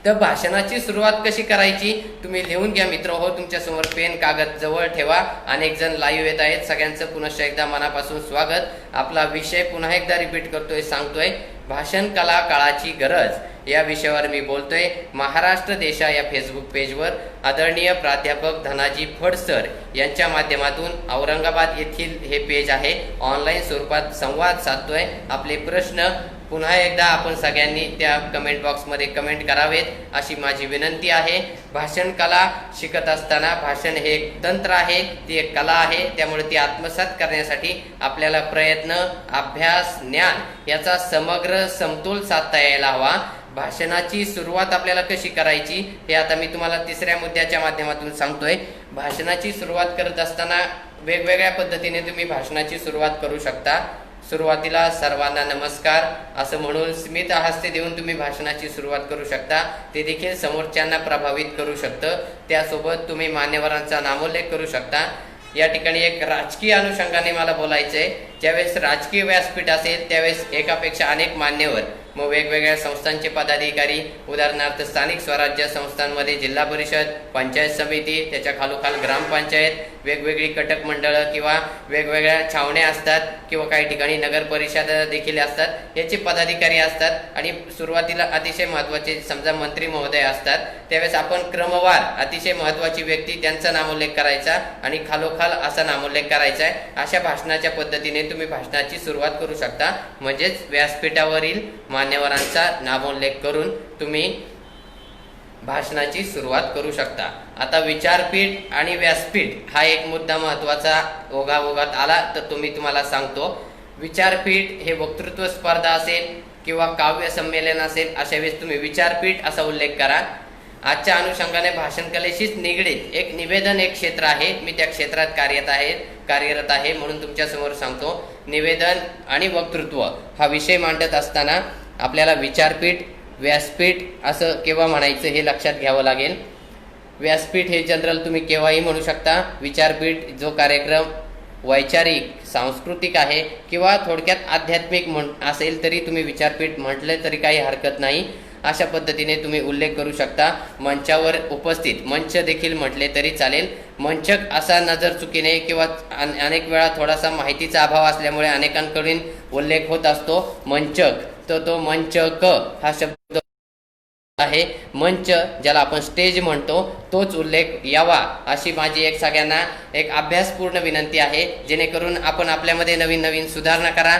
तर भाषणाची सुरुवात कशी करायची तुम्ही लिहून घ्या मित्र हो. तुमच्या समोर पेन कागद जवळ ठेवा. अनेक जण लाईव्ह येत आहेत, सगळ्यांचं पुनश्च एकदा मनापासून स्वागत. आपला विषय पुन्हा एकदा रिपीट करतोय, सांगतोय, भाषण कला काळाची गरज या विषयावर मी बोलतोय. महाराष्ट्र देशा या फेसबुक पेजवर आदरणीय प्राध्यापक धनाजी फड सर यांच्या माध्यमातून औरंगाबाद येथील हे पेज आहे. ऑनलाईन स्वरूपात संवाद साधतोय. आपले प्रश्न पुन्हा एकदा आपण सगळ्यांनी त्या कमेंट बॉक्समध्ये कमेंट करावेत अशी माझी विनंती आहे. भाषण कला शिकत असताना भाषण हे एक तंत्र आहे, ती एक कला आहे. त्यामुळे ती आत्मसात करण्यासाठी आपल्याला प्रयत्न, अभ्यास, ज्ञान याचा समग्र समतोल साधता यायला हवा. भाषणाची सुरुवात आपल्याला कशी करायची हे आता मी तुम्हाला 3ऱ्या मुद्द्याच्या माध्यमातून सांगतोय. भाषणाची सुरुवात करत असताना वेगवेगळ्या पद्धतीने तुम्ही भाषणाची सुरुवात करू शकता. सुरुवातीला सर्वांना नमस्कार असं म्हणून स्मित हास्य देऊन तुम्ही भाषणाची सुरुवात करू शकता. ते देखील समोरच्यांना प्रभावित करू शकतं. त्यासोबत तुम्ही मान्यवरांचा नामोल्लेख करू शकता. या ठिकाणी एक राजकीय अनुषंगाने मला बोलायचंय. ज्यावेळेस राजकीय व्यासपीठ असेल त्यावेळेस एकापेक्षा अनेक मान्यवर, मग वेगवेगळ्या संस्थांचे पदाधिकारी, उदाहरणार्थ स्थानिक स्वराज्य संस्थांमध्ये जिल्हा परिषद, पंचायत समिती, त्याच्या खालोखाल ग्रामपंचायत, वेगवेगळी कटक मंडळं किंवा वेगवेगळ्या छावण्या असतात किंवा काही ठिकाणी नगर परिषद देखील असतात, याचे पदाधिकारी असतात. आणि सुरुवातीला अतिशय महत्वाचे समजा मंत्री महोदय असतात, त्यावेळेस आपण क्रमवार अतिशय महत्वाची व्यक्ती त्यांचा नामोल्लेख करायचा आणि खालोखाल असा नामोल्लेख करायचा आहे. अशा भाषणाच्या पद्धतीने तुम्ही भाषणाची सुरुवात करू शकता. म्हणजेच व्यासपीठावरील मान्यवरांचा नामोल्लेख करून तुम्ही भाषणाची सुरुवात करू शकता. आता विचारपीठ आणि व्यासपीठ हा एक मुद्दा महत्वाचा ओघाओघात आला तर तुम्हाला सांगतो. विचारपीठ हे वक्तृत्व स्पर्धा असेल किंवा काव्य संमेलन असेल, अशा वेळेस तुम्ही विचारपीठ असा उल्लेख करा. आजच्या अनुषंगाने भाषण कलेशीच निगडीत एक निवेदन एक क्षेत्र आहे. मी त्या क्षेत्रात कार्यरत आहे म्हणून तुमच्या समोर सांगतो. निवेदन आणि वक्तृत्व हा विषय मांडत असताना आपल्याला विचारपीठ, व्यासपीठ असं केव्हा म्हणायचं हे लक्षात घ्यावं लागेल. व्यासपीठ हे जनरल तुम्ही केव्हाही म्हणू शकता. विचारपीठ जो कार्यक्रम वैचारिक, सांस्कृतिक आहे किंवा थोडक्यात आध्यात्मिक असेल तरी तुम्ही विचारपीठ म्हटलं तरी काही हरकत नाही. अशा पद्धतीने तुम्ही उल्लेख करू शकता. मंचावर उपस्थित, मंच देखील म्हटले तरी चालेल. मंचक असा नजर चुकीने किंवा अनेक वेळा थोडासा माहितीचा अभाव असल्यामुळे अनेकांकडून उल्लेख होत असतो मंचक, तर तो मंचक हा शब्द आहे. मंच ज्याला आपण स्टेज म्हणतो तोच उल्लेख यावा अशी माझी एक सगळ्यांना एक अभ्यासपूर्ण विनंती आहे. जेणेकरून आपण आपल्यामध्ये नवीन नवीन सुधारणा करा.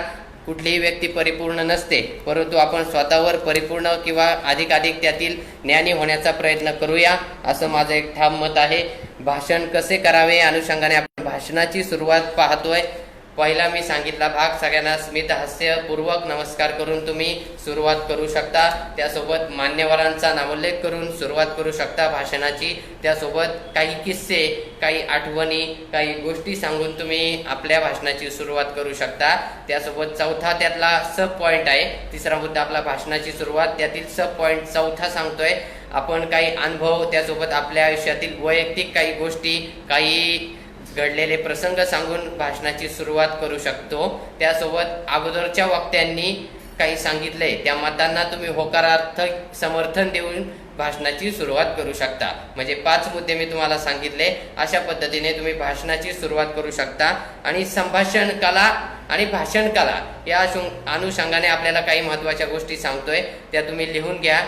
कुठलीही व्यक्ती परिपूर्ण नसते, परंतु आपण स्वतःवर परिपूर्ण किंवा अधिकाधिक त्यातील ज्ञानी होण्याचा प्रयत्न करूया असं माझं एक ठाम मत आहे. भाषण कसे करावे अनुषंगाने आपण भाषणाची सुरुवात पाहतोय। पहिला मी सांगितला भाग सगळ्यांना स्मित हास्यपूर्वक नमस्कार करून तुम्ही सुरुवात करू शकता। त्यासोबत मान्यवरांचा नामोल्लेख करून सुरुवात करू शकता भाषणाची। त्यासोबत काही किस्से, काही आठवणी, काही गोष्टी सांगून तुम्ही आपल्या भाषणाची सुरुवात करू शकता। त्यासोबत चौथा त्यातला सब पॉइंट आहे, तिसरा मुद्दा आपला भाषणाची सुरुवात, त्यातील सब पॉइंट चौथा सांगतोय आपण काही अनुभव, त्यासोबत आपल्या आयुष्यातील वैयक्तिक काही गोष्टी, काही घडलेले प्रसंग सांगून भाषणाची सुरुवात करू शकतो। त्यासोबत अगोदरच्या वक्त्यांनी काही सांगितले त्या मतांना तुम्ही होकारार्थक समर्थन देऊन भाषणाची सुरुवात करू शकता। म्हणजे 5 मुद्दे मी तुम्हाला सांगितले, अशा पद्धतीने तुम्ही भाषणाची सुरुवात करू शकता। आणि संभाषण कला आणि भाषण कला या अनुषंगाने आपल्याला काही महत्त्वाच्या गोष्टी सांगतोय, त्या तुम्ही लिहून घ्या।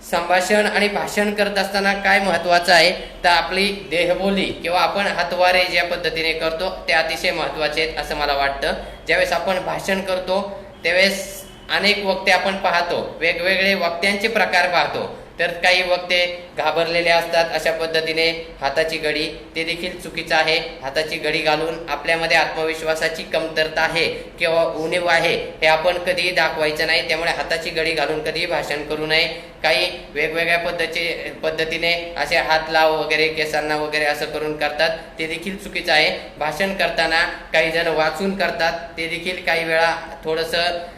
संभाषण आणि भाषण करत असताना काय महत्त्वाचं आहे तर आपली देहबोली किंवा आपण हातवारे ज्या पद्धतीने करतो ते अतिशय महत्त्वाचे आहेत असं मला वाटतं। ज्यावेळेस आपण भाषण करतो त्यावेळेस अनेक वक्ते आपण पाहतो, वेगवेगळे वक्त्यांचे प्रकार पाहतो। तर काही वक्ते घाबरलेले असतात, अशा पद्धतीने हाताची घडी, ते देखील चुकीचं आहे। हाताची घडी घालून आपल्यामध्ये आत्मविश्वासाची कमतरता आहे किंवा उणीव आहे हे आपण कधीही दाखवायचं नाही। त्यामुळे हाताची घडी घालून कधीही भाषण करू नये। काही वेगवेगळ्या पद्धतीने असे हात लाव वगैरे केसांना वगैरे असं करून करतात, ते देखील चुकीचं आहे। भाषण करताना काही जण वाचून करतात, ते देखील काही वेळा थोडंसं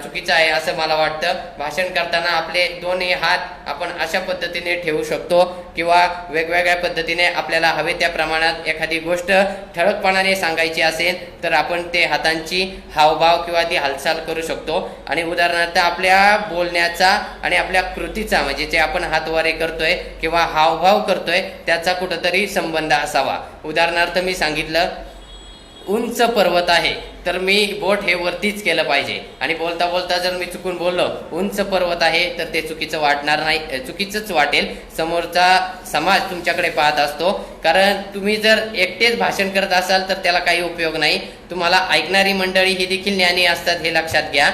चुकीचं आहे असं मला वाटतं। भाषण करताना आपले दोन्ही हात आपण अशा पद्धतीने ठेवू शकतो किंवा वेगवेगळ्या पद्धतीने आपल्याला हवे त्या प्रमाणात एखादी गोष्ट ठळकपणाने सांगायची असेल तर आपण ते हातांची हावभाव किंवा ती हालचाल करू शकतो। आणि उदाहरणार्थ आपल्या बोलण्याचा आणि आपल्या कृतीचा, म्हणजे जे आपण हातवारे करतोय किंवा हावभाव करतोय त्याचा कुठंतरी संबंध असावा। उदाहरणार्थ मी सांगितलं उंच पर्वत आहे तर मी बोट हे वरतीच केलं पाहिजे, आणि बोलता बोलता जर मी चुकून बोललो उंच पर्वत आहे तर ते चुकीचं वाटणार नाही, चुकीचंच वाटेल। समोरचा समाज तुमच्याकडे पाहत असतो, कारण तुम्ही जर एकटेच भाषण करत असाल तर त्याला काही उपयोग नाही। तुम्हाला ऐकणारी मंडळी ही देखील ज्ञानी असतात हे लक्षात घ्या,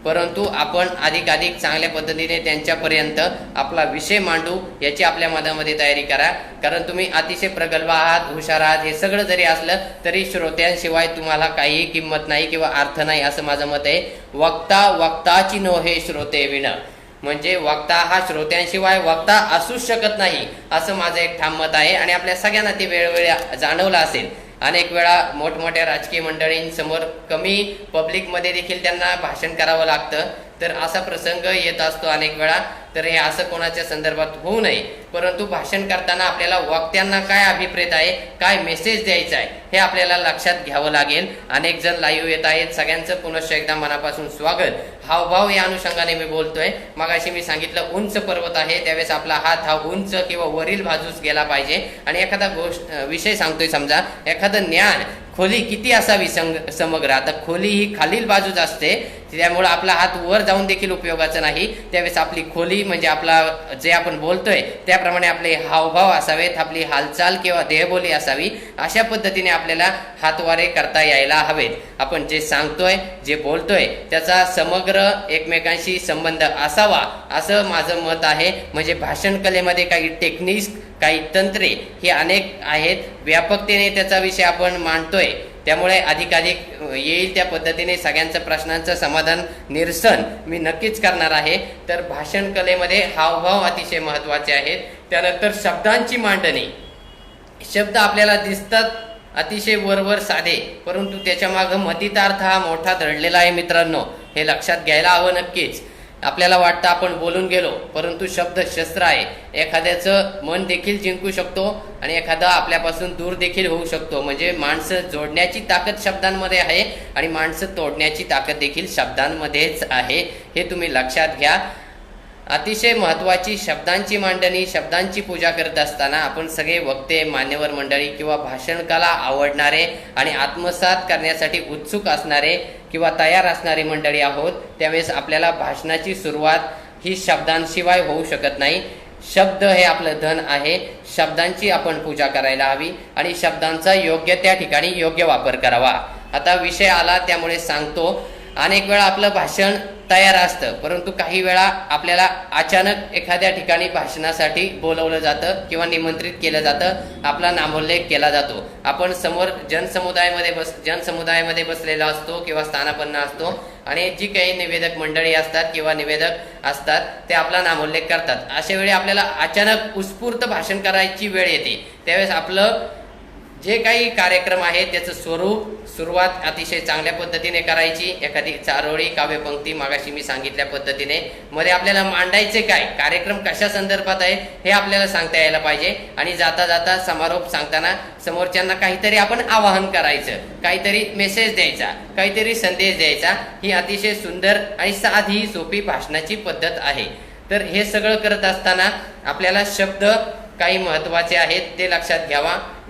परंतु आपण अधिकाधिक चांगल्या पद्धतीने त्यांच्यापर्यंत आपला विषय मांडू याची आपल्या मनामध्ये तयारी करा। कारण तुम्ही अतिशय प्रगल्भ आहात, हुशार आहात, हे सगळं जरी असलं तरी श्रोत्यांशिवाय तुम्हाला काही किंमत नाही किंवा अर्थ नाही असं माझं मत आहे। वक्ता वक्ताची नोहे श्रोते विण, म्हणजे वक्ता हा श्रोत्यांशिवाय वक्ता असूच शकत नाही असं माझं एक ठाम मत आहे। आणि आपल्या सगळ्यांना ते वेळोवेळी जाणवलं असेल, अनेक वेळा मोठमोठ्या राजकीय मंडळींसमोर कमी पब्लिकमध्ये देखील त्यांना भाषण करावं लागतं, तर असा प्रसंग येत असतो अनेक वेळा। तर हे असं कोणाच्या संदर्भात होऊ नये, परंतु भाषण करताना आपल्याला वक्त्यांना काय अभिप्रेत आहे, काय मेसेज द्यायचा आहे हे आपल्याला लक्षात घ्यावं लागेल। अनेक जण लाईव्ह येत आहेत, सगळ्यांचं पुनश्च एकदा मनापासून स्वागत। हावभाव या अनुषंगाने मी बोलतोय। मगाशी मी सांगितलं उंच पर्वत आहे त्यावेळेस आपला हात हा उंच किंवा वरील बाजूस गेला पाहिजे। आणि एखादा विषय सांगतोय, समजा एखादं ज्ञान खोली किती असावी समग्र, आता खोली ही खालील बाजूच असते, त्यामुळे आपला हात वर जाऊन देखील उपयोगाचा नाही। त्यावेळेस आपली खोली म्हणजे आपला जे आपण बोलतोय त्याप्रमाणे आपले हावभाव असावेत, आपली हालचाल किंवा देहबोली असावी, अशा पद्धतीने आपल्याला हातवारे करता यायला हवेत। आपण जे सांगतोय जे बोलतोय त्याचा समग्र एकमेकांशी संबंध असावा असं माझं मत आहे। म्हणजे भाषण कलेमध्ये काही टेक्निक्स, काही तंत्रे हे अनेक आहेत, व्यापकतेने त्याचा विषय आपण मांडतोय, त्यामुळे अधिकाधिक येईल त्या पद्धतीने सगळ्यांच्या प्रश्नांचं समाधान निरसन मी नक्कीच करणार आहे। तर भाषण कलेमध्ये हावभाव अतिशय महत्त्वाचे आहेत। त्यानंतर शब्दांची मांडणी, शब्द आपल्याला दिसतात अतिशय वरवर साधे, परंतु त्याच्या मागं मतितार्थ हा मोठा दडलेला आहे मित्रांनो, हे लक्षात घ्यायला हवं नक्कीच। आपल्याला वाटतं आपण बोलून गेलो, परंतु शब्द शस्त्र आहे, एखाद्याचं मन देखील जिंकू शकतो आणि एखादा आपल्यापासून दूर देखील होऊ शकतो। म्हणजे माणसं जोडण्याची ताकद शब्दांमध्ये आहे आणि माणसं तोडण्याची ताकद देखील शब्दांमध्येच आहे, हे तुम्ही लक्षात घ्या। अतिशय महत्त्वाची शब्दांची मांडणी, शब्दांची पूजा करत असताना आपण सगळे वक्ते, मान्यवर मंडळी किंवा भाषण कला आवडणारे आणि आत्मसात करण्यासाठी उत्सुक असणारे किंवा तयार असणारी मंडळी आहोत। त्यावेळेस आपल्याला भाषणाची सुरुवात ही शब्दांशिवाय होऊ शकत नाही। शब्द हे आपलं धन आहे, शब्दांची आपण पूजा करायला हवी आणि शब्दांचा योग्य त्या ठिकाणी योग्य वापर करावा। आता विषय आला त्यामुळे सांगतो, अनेक वेळा आपलं भाषण तयार असतं, परंतु काही वेळा आपल्याला अचानक एखाद्या ठिकाणी भाषणासाठी बोलवलं जातं किंवा निमंत्रित केलं जातं, आपला नामोल्लेख केला जातो. आपण समोर जनसमुदायामध्ये बसलेला असतो किंवा स्थानापन्न असतो आणि जी काही निवेदक मंडळी असतात किंवा निवेदक असतात ते आपला नामोल्लेख करतात. अशा वेळी आपल्याला अचानक उत्स्फूर्त भाषण करायची वेळ येते. त्यावेळेस आपलं जे काही कार्यक्रम आहे त्याचं सुरुवात अतिशय चांगल्या पद्धतीने करायची. एखादी चारोळी काव्यपंक्ती मागाशी मी सांगितल्या पद्धतीने मध्ये आपल्याला मांडायचे काय, कार्यक्रम कशा संदर्भात आहे हे आपल्याला सांगता यायला पाहिजे. आणि जाता जाता समारोप सांगताना समोरच्यांना काहीतरी आपण आवाहन करायचं, काहीतरी मेसेज द्यायचा, काहीतरी संदेश द्यायचा. ही अतिशय सुंदर आणि साधी सोपी भाषणाची पद्धत आहे. तर हे सगळं करत असताना आपल्याला शब्द काही महत्वाचे आहेत ते लक्षात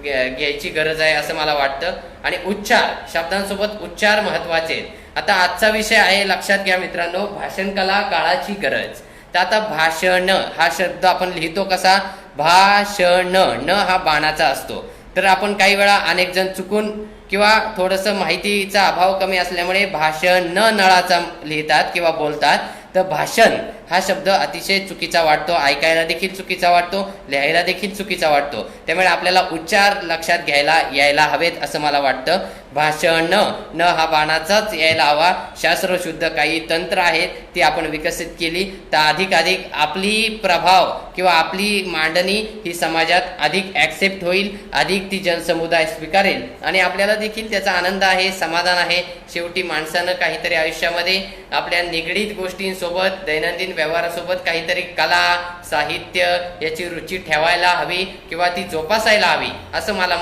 घ्यायची गरज आहे असं मला वाटतं. आणि उच्चार, शब्दांसोबत उच्चार महत्वाचे आहेत. आता आजचा विषय आहे, लक्षात घ्या मित्रांनो, भाषण कला काळाची गरज. तर आता भाषण हा शब्द आपण लिहितो कसा, भाषण, न हा बाणाचा असतो. तर आपण काही वेळा अनेक जण चुकून किंवा थोडंसं माहितीचा अभाव कमी असल्यामुळे भाषण न नळाचा लिहितात किंवा बोलतात. तर भाषण हा शब्द अतिशय चुकीचा वाटतो, ऐकायला देखील चुकीचा वाटतो, लिहायला देखील चुकीचा वाटतो. त्यामुळे आपल्याला उच्चार लक्षात घ्यायला यायला हवेत असं मला वाटतं. भाषण, न हा बाणाचाच यायला हवा. शास्त्रशुद्ध काही तंत्र आहेत ती आपण विकसित केली तर अधिक आपली प्रभाव किंवा आपली मांडणी ही समाजात अधिक ऍक्सेप्ट होईल, अधिक ती जनसमुदाय स्वीकारेल आणि आपल्याला देखील त्याचा आनंद आहे, समाधान आहे. शेवटी माणसानं काहीतरी आयुष्यामध्ये आपल्या निगडीत गोष्टींसोबत, दैनंदिन व्यवहारासोबत काहीतरी कला, साहित्य याची रुची ठेवायला हवी किंवा ती जोपासायला हवी असं मला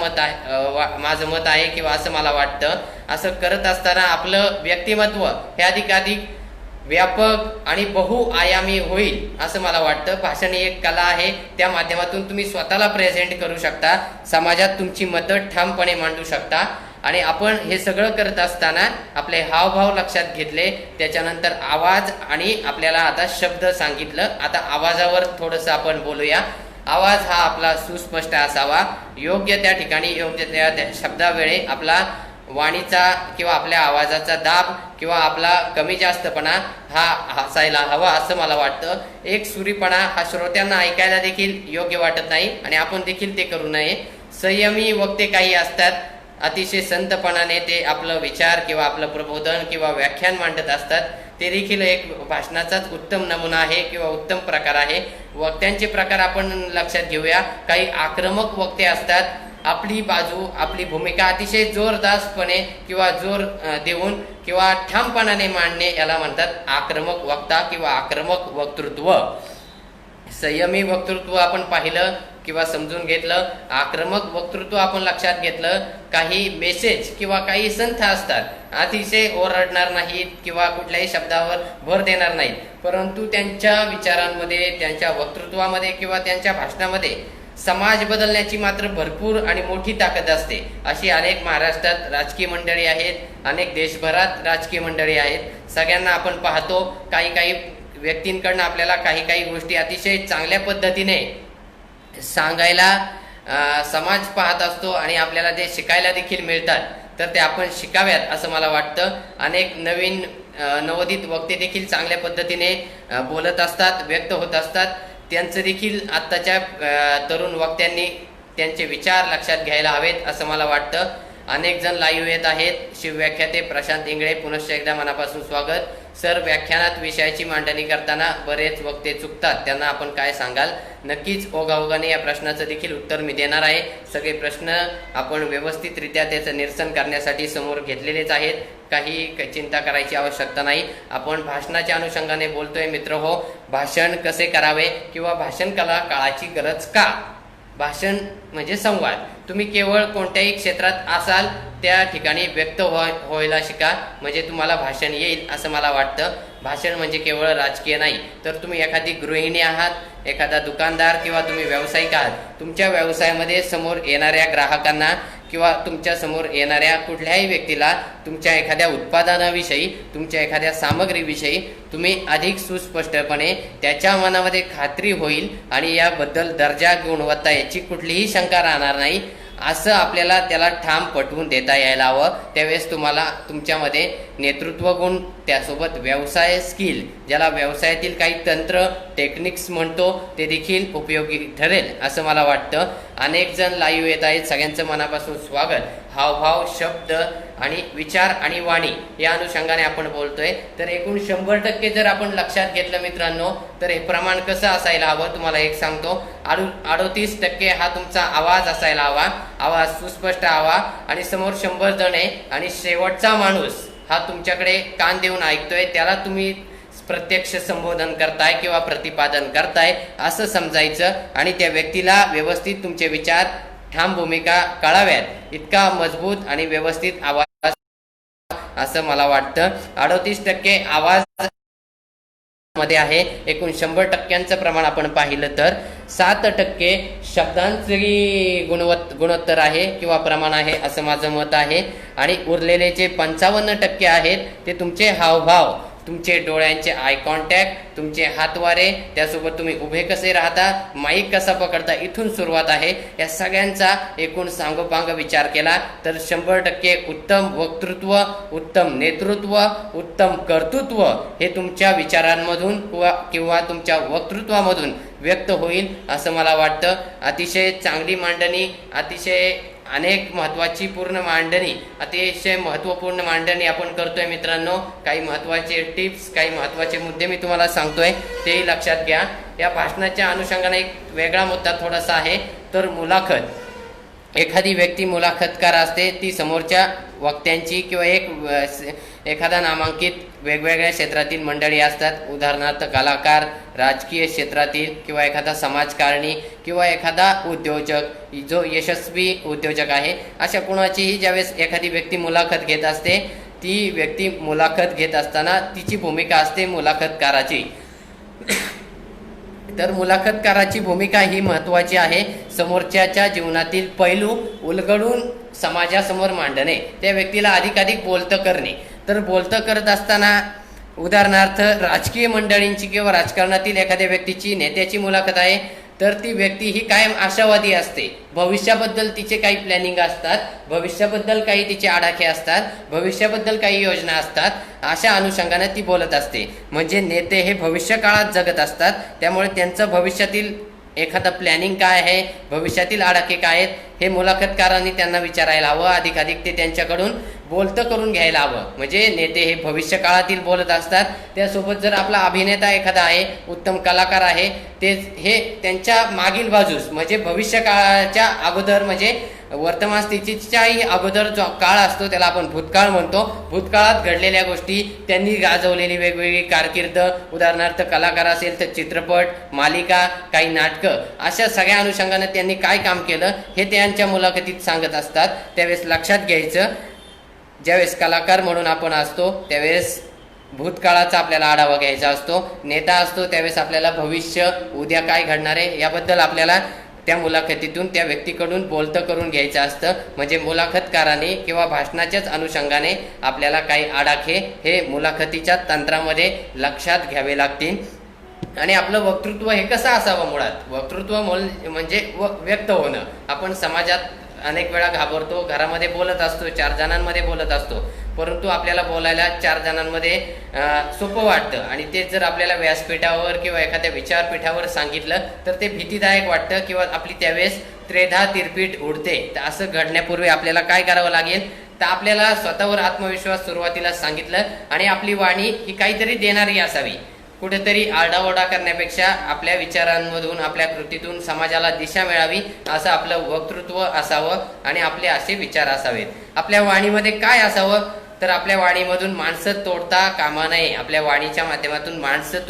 माझं मत आहे किंवा असं मला वाटतं. असं करत असताना आपलं व्यक्तिमत्व हे अधिक व्यापक आणि बहुआयामी होईल असं मला वाटतं. भाषण ही एक कला आहे, त्या माध्यमातून तुम्ही स्वतःला प्रेझेंट करू शकता, समाजात तुमची मतं ठामपणे मांडू शकता. आणि आपण हे सगळं करत असताना आपले हावभाव लक्षात घेतले, त्याच्यानंतर आवाज आणि आपल्याला आता शब्द सांगितलं. आता आवाजावर थोडंसं आपण बोलूया. आवाज हा आपला सुस्पष्ट असावा, योग्य त्या ठिकाणी योग्य त्या शब्दावेळी आपला वाणीचा किंवा आपल्या आवाजाचा दाब किंवा आपला कमी जास्तपणा हा असायला हवा असं मला वाटतं. एक सुरीपणा हा श्रोत्यांना ऐकायला देखील योग्य वाटत नाही आणि आपण देखील ते करू नये. संयमी वक्ते काही असतात, अतिशय संतपणाने ते आपलं विचार किंवा आपलं प्रबोधन किंवा व्याख्यान मांडत असतात. ते देखील एक भाषणाचाच उत्तम नमुना आहे किंवा उत्तम प्रकार आहे. वक्त्यांचे प्रकार आपण लक्षात घेऊया. काही आक्रमक वक्ते असतात, आपली बाजू, आपली भूमिका अतिशय जोरदारपणे किंवा जोर देऊन किंवा ठामपणाने मांडणे याला म्हणतात आक्रमक वक्ता किंवा आक्रमक वक्तृत्व. संयमी वक्तृत्व आपण पाहिलं किंवा समजून घेतलं, आक्रमक वक्तृत्व आपण लक्षात घेतलं. काही मेसेज किंवा काही संथ असतात, अतिशय ओरडणार नाहीत किंवा कुठल्याही शब्दावर भर देणार नाहीत, परंतु त्यांच्या विचारांमध्ये, त्यांच्या वक्तृत्वामध्ये किंवा त्यांच्या भाषणामध्ये समाज बदलण्याची मात्र भरपूर आणि मोठी ताकद असते. अशी अनेक महाराष्ट्रात राजकीय मंडळी आहेत, अनेक देशभरात राजकीय मंडळी आहेत. सगळ्यांना आपण पाहतो, काही व्यक्तींकडनं आपल्याला काही गोष्टी अतिशय चांगल्या पद्धतीने सांगायला समाज पाहत असतो आणि आपल्याला ते शिकायला देखील मिळतात. तर ते आपण शिकाव्यात असं मला वाटतं. अनेक नवीन नवोदित वक्ते देखील चांगल्या पद्धतीने बोलत असतात, व्यक्त होत असतात. त्यांचं देखील आत्ताच्या तरुण वक्त्यांनी त्यांचे विचार लक्षात घ्यायला हवेत असं मला वाटतं. अनेक जण लाईव्ह येत आहेत. शिवव्याख्याते प्रशांत इंगळे, पुनश्च एकदा मनापासून स्वागत. सर, व्याख्यानात विषयाची मांडणी करताना बरेच वक्ते चुकतात, त्यांना आपण काय सांगाल? नक्कीच ओघाओघाने या प्रश्नाचं देखील उत्तर मी देणार आहे. सगळे प्रश्न आपण व्यवस्थितरित्या त्याचं निरसन करण्यासाठी समोर घेतलेलेच आहेत, काही चिंता करायची आवश्यकता नाही. आपण भाषणाच्या अनुषंगाने बोलतोय मित्र हो. भाषण कसे करावे किंवा भाषण कला काळाची गरज का? भाषण म्हणजे संवाद. तुम्ही केवळ कोणत्याही क्षेत्रात असाल त्या ठिकाणी व्यक्त व्हायला शिका, म्हणजे तुम्हाला भाषण येईल असं मला वाटतं. भाषण म्हणजे केवळ राजकीय नाही, तर तुम्ही एखादी गृहिणी आहात, एखादा दुकानदार किंवा तुम्ही व्यावसायिक आहात. तुमच्या व्यवसायामध्ये समोर येणाऱ्या ग्राहकांना किंवा तुमच्या समोर येणाऱ्या कुठल्याही व्यक्तीला तुमच्या एखाद्या उत्पादनाविषयी, तुमच्या एखाद्या सामग्रीविषयी तुम्ही अधिक सुस्पष्टपणे त्याच्या मनामध्ये खात्री होईल आणि याबद्दल दर्जा, गुणवत्ता याची कुठलीही शंका राहणार नाही असं आपल्याला त्याला ठाम पटवून देता यायला हवं. त्यावेळेस तुम्हाला तुमच्यामध्ये नेतृत्व गुण, त्यासोबत व्यवसाय स्किल, ज्याला व्यवसायातील काही तंत्र टेक्निक्स म्हणतो, ते देखील उपयोगी ठरेल असं मला वाटतं. अनेक जण लाईव्ह येत आहेत, सगळ्यांचं मनापासून स्वागत. हावभाव, शब्द आणि विचार आणि वाणी या अनुषंगाने आपण बोलतोय. तर एकूण 100% जर आपण लक्षात घेतलं मित्रांनो, तर हे प्रमाण कसं असायला हवं तुम्हाला एक सांगतो. 38% हा तुमचा आवाज असायला हवा, आवाज सुस्पष्ट हवा आणि समोर 100 जण आहे आणि शेवटचा माणूस हा तुमच्याकडे कान देऊन ऐकतोय, त्याला तुम्ही प्रत्यक्ष संबोधन करताय किंवा प्रतिपादन करताय असं समजायचं आणि त्या व्यक्तीला व्यवस्थित तुमचे विचार, ठाम भूमिका कळाव्यात इतका मजबूत आणि व्यवस्थित आवाज असं मला वाटतं. 38% आवाज मध्ये आहे. एकूण 100%चं प्रमाण आपण पाहिलं तर 7% शब्दांची गुणोत्तर आहे किंवा प्रमाण आहे असं माझं मत आहे. आणि उरलेले जे 55% आहेत ते तुमचे हावभाव, तुमचे डोळ्यांचे आय कॉन्टॅक्ट, तुमचे हातवारे, त्यासोबत तुम्ही उभे कसे राहता, माईक कसा पकडता, इथून सुरुवात आहे. या सगळ्यांचा एकूण सांगोपांग विचार केला तर 100% उत्तम वक्तृत्व, उत्तम नेतृत्व, उत्तम कर्तृत्व हे तुमच्या विचारांमधून किंवा तुमच्या वक्तृत्वामधून व्यक्त होईल असं मला वाटतं. अतिशय चांगली मांडणी, अतिशय अनेक महत्त्वाची पूर्ण मांडणी, अतिशय महत्त्वपूर्ण मांडणी आपण करतोय मित्रांनो. काही महत्त्वाचे टिप्स, काही महत्त्वाचे मुद्दे मी तुम्हाला सांगतोय, तेही लक्षात घ्या. या भाषणाच्या अनुषंगाने एक वेगळा मुद्दा थोडासा आहे, तर मुलाखत. एखादी व्यक्ती मुलाखतकार असते, ती समोरच्या वक्त्यांची किंवा एखादा नामांकित वेगवेगळ्या क्षेत्रातील मंडळी असतात, उदाहरणार्थ कलाकार, राजकीय क्षेत्रातील किंवा एखादा समाजकारणी किंवा एखादा उद्योजक, जो यशस्वी उद्योजक आहे, अशा कुणाचीही ज्यावेळेस एखादी व्यक्ती मुलाखत घेत असते, ती व्यक्ती मुलाखत घेत असताना तिची भूमिका असते मुलाखतकाराची. तर मुलाखतकाराची भूमिका ही महत्त्वाची आहे. समोरच्याच्या जीवनातील पैलू उलगडून समाजासमोर मांडणे, त्या व्यक्तीला अधिकाधिक बोलतं करणे. तर बोलतं करत असताना उदाहरणार्थ राजकीय मंडळींची किंवा राजकारणातील एखाद्या व्यक्तीची, नेत्याची मुलाखत आहे, तर ती व्यक्ती ही कायम आशावादी असते. भविष्याबद्दल तिचे काही प्लॅनिंग असतात, भविष्याबद्दल काही तिचे आडाखे असतात, भविष्याबद्दल काही योजना असतात. अशा अनुषंगाने ती बोलत असते. म्हणजे नेते हे भविष्य काळात जगत असतात, त्यामुळे त्यांचं भविष्यातील एखादं प्लॅनिंग काय आहे, भविष्यातील आडाखे काय आहेत, हे मुलाखतकारांनी त्यांना विचारायला हवं. अधिकाधिक ते त्यांच्याकडून बोलतं करून घ्यायला हवं. म्हणजे नेते हे भविष्य काळातील बोलत असतात. त्यासोबत जर आपला अभिनेता एखादा आहे, उत्तम कलाकार आहे, ते हे त्यांच्या मागील बाजूस म्हणजे भविष्य काळाच्या अगोदर, म्हणजे वर्तमान स्थितीच्याही अगोदर जो काळ असतो त्याला आपण भूतकाळ म्हणतो. भूतकाळात घडलेल्या गोष्टी, त्यांनी गाजवलेली वेगवेगळी कारकीर्द, उदाहरणार्थ कलाकार असेल तर चित्रपट, मालिका, काही नाटकं, अशा सगळ्या अनुषंगाने त्यांनी काय काम केलं हे त्यांच्या मुलाखतीत सांगत असतात. त्यावेळेस लक्षात घ्यायचं, ज्यावेळेस कलाकार म्हणून आपण असतो त्यावेळेस भूतकाळाचा आपल्याला आढावा घ्यायचा असतो. नेता असतो त्यावेळेस आपल्याला भविष्य, उद्या काय घडणार आहे याबद्दल आपल्याला त्या मुलाखतीतून त्या व्यक्तीकडून बोलतं करून घ्यायचं असतं. म्हणजे मुलाखतकाराने किंवा भाषणाच्याच अनुषंगाने आपल्याला काही आडाखे हे मुलाखतीच्या तंत्रामध्ये लक्षात घ्यावे लागतील. आणि आपलं वक्तृत्व हे कसं असावं, मुळात वक्तृत्व म्हणजे व्यक्त होणं. आपण समाजात अनेक वेळा घाबरतो, घरामध्ये बोलत असतो, 4 जणांमध्ये बोलत असतो, परंतु आपल्याला बोलायला 4 जणांमध्ये सोपं वाटतं. आणि तेच जर आपल्याला व्यासपीठावर किंवा एखाद्या विचारपीठावर सांगितलं तर ते भीतीदायक वाटतं किंवा आपली त्यावेळेस त्रेधा तिरपीट उडते. तर असं घडण्यापूर्वी आपल्याला काय करावं लागेल, तर आपल्याला स्वतःवर आत्मविश्वास सुरुवातीला सांगितलं आणि आपली वाणी ही काहीतरी देणारी असावी. कुठेतरी आरडाओरडा करण्यापेक्षा आपल्या विचारांमधून, आपल्या कृतीतून समाजाला दिशा मिळावी असं आपलं वक्तृत्व असावं आणि आपले असे विचार असावेत. आपल्या वाणीमध्ये काय असावं, तर आपल्या वाणीमधून माणसं तोडता कामा नये. आपल्या वाणीच्या माध्यमातून माणसं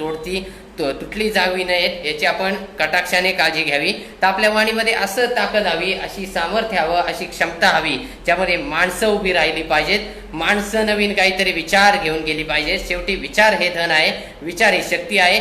तुटली जावी नयेत याची आपण कटाक्षाने काळजी घ्यावी. तर आपल्या वाणीमध्ये असं ताकद हवी, अशी सामर्थ्य हवं, अशी क्षमता हवी, ज्यामध्ये माणसं उभी राहिली पाहिजेत, माणसं नवीन काहीतरी विचार घेऊन गेली पाहिजेत. शेवटी विचार हे धन आहे, विचार ही शक्ती आहे,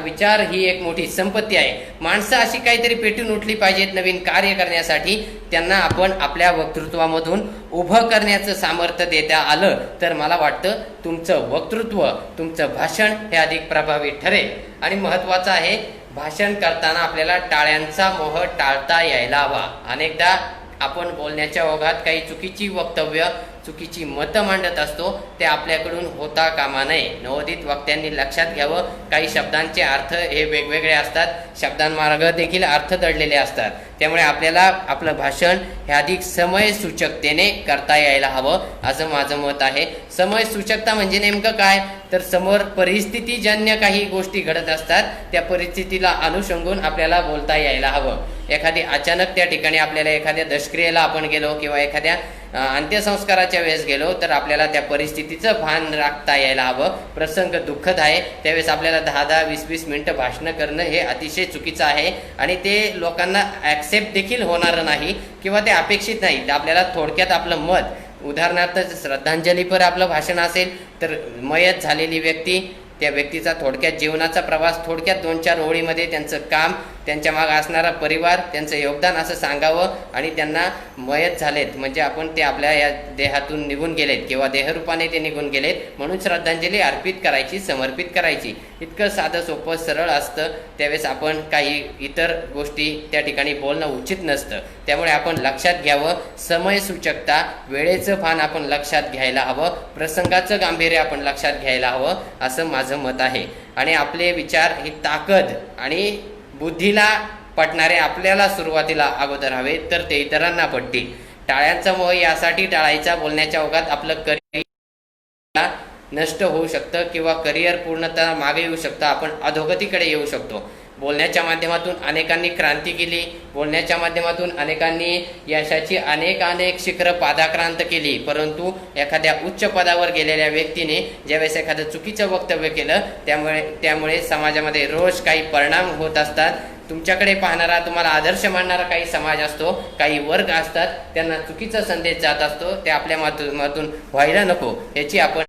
विचार ही एक मोठी संपत्ती आहे. माणसं अशी काहीतरी पेटून उठली पाहिजेत नवीन कार्य करण्यासाठी. त्यांना आपण आपल्या वक्तृत्वामधून उभं करण्याचं सामर्थ्य देता आलं तर मला वाटतं तुमचं वक्तृत्व, तुमचं भाषण हे अधिक प्रभावी ठरेल. आणि महत्त्वाचं आहे, भाषण करताना आपल्याला टाळ्यांचा मोह टाळता यायला हवा. अनेकदा आपण बोलण्याच्या ओघात काही चुकीची वक्तव्य, चुकीची मतं मांडत असतो, ते आपल्याकडून होता कामा नये. नवोदित वक्त्यांनी लक्षात घ्यावं, काही शब्दांचे अर्थ हे वेगवेगळे असतात, शब्दांमार्ग देखील अर्थ दडलेले असतात. त्यामुळे आपल्याला आपलं भाषण हे अधिक समयसूचकतेने करता यायला हवं, असं माझं मत आहे. समयसूचकता म्हणजे नेमकं काय, तर समोर परिस्थितीजन्य काही गोष्टी घडत असतात, त्या परिस्थितीला अनुषंगून आपल्याला बोलता यायला हवं. एखादी अचानक त्या ठिकाणी आपल्याला एखाद्या दशक्रियेला आपण गेलो किंवा एखाद्या अंत्यसंस्काराच्या वेळेस गेलो, तर आपल्याला त्या परिस्थितीचं भान राखता यायला हवं. प्रसंग दुःखद आहे, त्यावेळेस आपल्याला 10-10, 20-20 मिनिटं भाषणं करणं हे अतिशय चुकीचं आहे आणि ते लोकांना ॲक्सेप्ट देखील होणारं नाही किंवा ते अपेक्षित नाही. आपल्याला थोडक्यात आपलं मत, उदाहरणार्थ श्रद्धांजलीपर आपलं भाषण असेल तर मयत झालेली व्यक्ती, त्या व्यक्तीचा थोडक्यात जीवनाचा प्रवास, थोडक्यात 2-4 ओळीमध्ये त्यांचं काम, त्यांच्या मागे असणारा परिवार, त्यांचं योगदान असं सांगावं आणि त्यांना मयत झालेत म्हणजे आपण ते आपल्या या देहातून निघून गेलेत किंवा देहरूपाने ते निघून गेलेत म्हणून श्रद्धांजली अर्पित करायची, समर्पित करायची. इतकं साधं सोपं सरळ असतं. त्यावेळेस आपण काही इतर गोष्टी त्या ठिकाणी बोलणं उचित नसतं. त्यामुळे आपण लक्षात घ्यावं, समयसूचकता, वेळेचं भान आपण लक्षात घ्यायला हवं, प्रसंगाचं गांभीर्य आपण लक्षात घ्यायला हवं, असं माझं मत आहे. आणि आपले विचार ही ताकद आणि बुद्धीला पटणारे आपल्याला सुरुवातीला अगोदर हवे, तर ते इतरांना पटतील. टाळ्यांचा मोह यासाठी टाळायचा, बोलण्याच्या ओघात आपलं करिअर नष्ट होऊ शकतं किंवा करिअर पूर्णतः मागे येऊ शकतं, आपण अधोगतीकडे येऊ शकतो. बोलण्याच्या माध्यमातून अनेकांनी क्रांती केली, बोलण्याच्या माध्यमातून अनेकांनी यशाची अनेक शिखरं पादाक्रांत केली. परंतु एखाद्या उच्च पदावर गेलेल्या व्यक्तीने ज्यावेळेस एखादं चुकीचं वक्तव्य केलं, त्यामुळे समाजामध्ये रोज काही परिणाम होत असतात. तुमच्याकडे पाहणारा, तुम्हाला आदर्श मानणारा काही समाज असतो, काही वर्ग असतात, त्यांना चुकीचा संदेश जात असतो. ते आपल्या माध्यमातून व्हायला नको याची आपण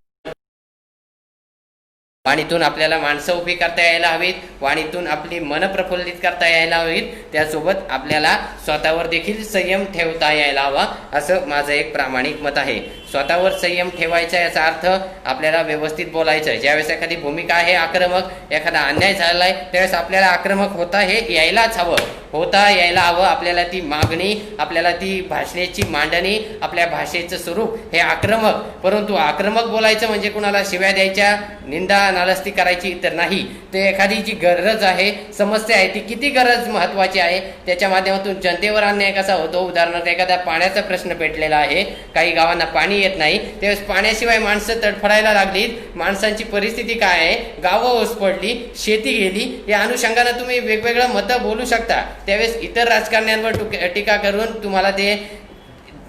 वाणीतून आपल्याला माणसं उभी करता यायला हवीत, वाणीतून आपली मन प्रफुल्लित करता यायला हवीत. त्यासोबत आपल्याला स्वतःवर देखील संयम ठेवता यायला हवा, असं माझं एक प्रामाणिक मत आहे. स्वतःवर संयम ठेवायचा याचा अर्थ आपल्याला व्यवस्थित बोलायचं. ज्यावेळेस एखादी भूमिका आहे आक्रमक, एखादा अन्याय झालाय, त्यावेळेस आपल्याला आक्रमक होता हे यायलाच हवं, होता यायला हवं. आपल्याला ती मागणी, आपल्याला ती भाषणेची मांडणी, आपल्या भाषेचं स्वरूप हे आक्रमक. परंतु आक्रमक बोलायचं म्हणजे कुणाला शिव्या द्यायच्या, निंदा नालस्ती करायची तर नाही. ते एखादी जी गरज आहे, समस्या आहे, ती किती गरज महत्वाची आहे, त्याच्या माध्यमातून जनतेवर अन्याय कसा होतो. उदाहरणार्थ एखादा पाण्याचा प्रश्न पेटलेला आहे, काही गावांना पाणी येत नाही, त्यावेळेस पाण्याशिवाय माणसं तडफडायला लागलीत, माणसांची परिस्थिती काय आहे, गावं ओस पडली, शेती गेली. या अनुषंगाने तुम्ही वेगवेगळं मतं बोलू शकता. त्यावेळेस इतर राजकारण्यांवर टीका करून तुम्हाला ते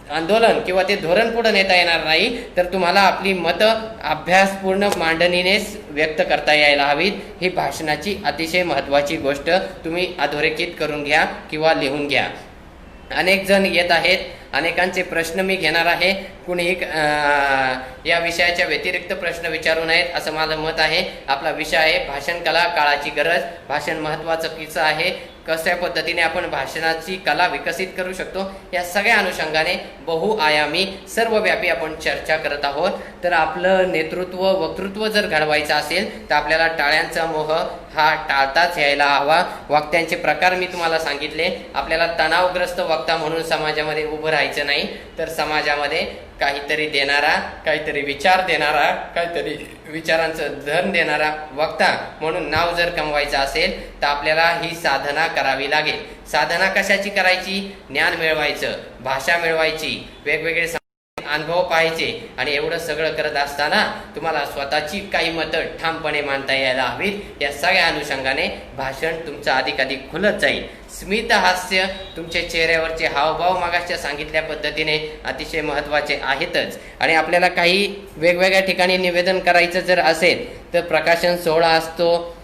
आंदोलन किंवा ते धोरण पुढे नेता येणार नाही. तर तुम्हाला आपली मतं अभ्यासपूर्ण मांडणीनेच व्यक्त करता यायला हवीत. ही भाषणाची अतिशय महत्त्वाची गोष्ट तुम्ही अधोरेखित करून घ्या किंवा लिहून घ्या. अनेक जण येत आहेत, अनेकांचे प्रश्न मी घेणार आहे. कुणीही या विषयाच्या व्यतिरिक्त प्रश्न विचारू नयेत असं माझं मत आहे. आपला विषय आहे भाषण कला, काळाची गरज. भाषण महत्त्वाचं किस्सा आहे, कशा पद्धतीने आपण भाषणाची कला विकसित करू शकतो, या सगळ्या अनुषंगाने बहुआयामी सर्वव्यापी आपण चर्चा करत आहोत. तर आपलं नेतृत्व, वक्तृत्व जर घडवायचं असेल तर आपल्याला टाळ्यांचा मोह हा टाळताच यायला हवा. वक्त्यांचे प्रकार मी तुम्हाला सांगितले. आपल्याला तणावग्रस्त वक्ता म्हणून समाजामध्ये उभं राहायचं नाही, तर समाजामध्ये काहीतरी देणारा, काहीतरी विचार देणारा, काहीतरी विचारांचं धन देणारा वक्ता म्हणून नाव जर कमवायचं असेल तर आपल्याला ही साधना करावी लागेल. साधना कशाची करायची? ज्ञान मिळवायचं, भाषा मिळवायची, वेगवेगळे अनुभव पाहायचे. आणि एवढं सगळं करत असताना तुम्हाला स्वतःची काही मतं ठामपणे मांडता यायला हवीत. या सगळ्या अनुषंगाने भाषण तुमचं अधिकाधिक खुलत जाईल. स्मित हास्य, तुमच्या चेहऱ्यावरचे हावभाव मागासच्या सांगितल्या पद्धतीने अतिशय महत्त्वाचे आहेतच. आणि आपल्याला काही वेगवेगळ्या ठिकाणी निवेदन करायचं जर असेल तर प्रकाशन सोहळा असतो,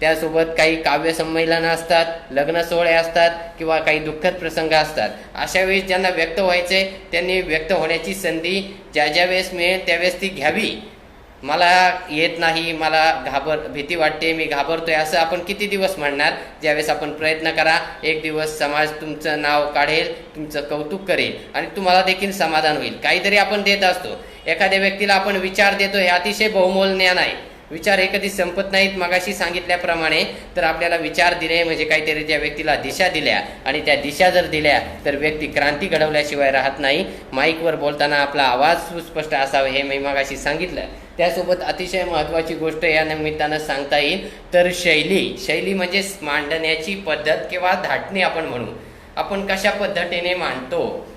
त्यासोबत काही काव्य संमेलनं असतात, लग्न सोहळे असतात किंवा काही दुःखद प्रसंग असतात. अशा वेळेस ज्यांना व्यक्त व्हायचे त्यांनी व्यक्त होण्याची संधी ज्या वेळेस मिळेल त्यावेळेस ती घ्यावी. मला येत नाही, मला भीती वाटते, मी घाबरतोय असं आपण किती दिवस म्हणणार? ज्यावेळेस आपण प्रयत्न करा, एक दिवस समाज तुमचं नाव काढेल, तुमचं कौतुक करेल आणि तुम्हाला देखील समाधान होईल. काहीतरी आपण देत असतो. एखाद्या व्यक्तीला आपण विचार देतो, हे अतिशय बहुमोल ज्ञान आहे. विचार हे कधी संपत नाहीत. मगाशी सांगितल्याप्रमाणे तर आपल्याला विचार दिले म्हणजे काहीतरी त्या व्यक्तीला दिशा दिल्या, आणि त्या दिशा जर दिल्या तर व्यक्ती क्रांती घडवल्याशिवाय राहत नाही. माईकवर बोलताना आपला आवाज सुस्पष्ट असावा हे मी मगाशी सांगितलं. त्यासोबत अतिशय महत्त्वाची गोष्ट या निमित्तानं सांगता येईल तर शैली म्हणजे मांडण्याची पद्धत किंवा धाटणी आपण म्हणू. आपण कशा पद्धतीने मांडतो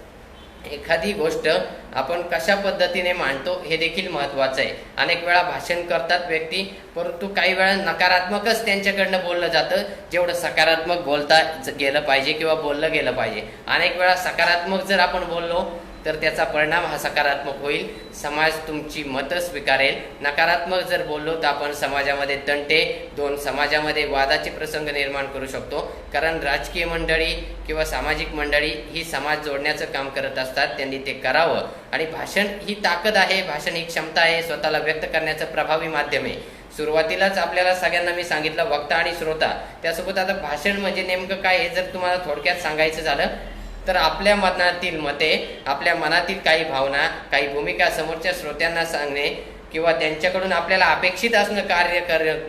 एखादी गोष्ट, आपण कशा पद्धतीने मांडतो हे देखील महत्त्वाचं आहे. अनेक वेळा भाषण करतात व्यक्ती, परंतु काही वेळा नकारात्मकच त्यांच्याकडनं बोललं जातं, जेवढं सकारात्मक बोलता गेलं पाहिजे किंवा बोललं गेलं पाहिजे. अनेक वेळा सकारात्मक जर आपण बोललो तर त्याचा परिणाम हा सकारात्मक होईल, समाज तुमची मतं स्वीकारेल. नकारात्मक जर बोललो तर आपण समाजामध्ये तंटे, दोन समाजामध्ये वादाचे प्रसंग निर्माण करू शकतो. कारण राजकीय मंडळी किंवा सामाजिक मंडळी ही समाज जोडण्याचं काम करत असतात, त्यांनी ते करावं. आणि भाषण ही ताकद आहे, भाषण ही क्षमता आहे, स्वतःला व्यक्त करण्याचं प्रभावी माध्यम आहे. सुरुवातीलाच आपल्याला सगळ्यांना मी सांगितलं वक्ता आणि श्रोता. त्यासोबत आता भाषण म्हणजे नेमकं काय हे जर तुम्हाला थोडक्यात सांगायचं झालं तर आपल्या मनातील मते, आपल्या मनातील काही भावना, काही भूमिका समोरच्या श्रोत्यांना सांगणे किंवा त्यांच्याकडून आपल्याला अपेक्षित असणं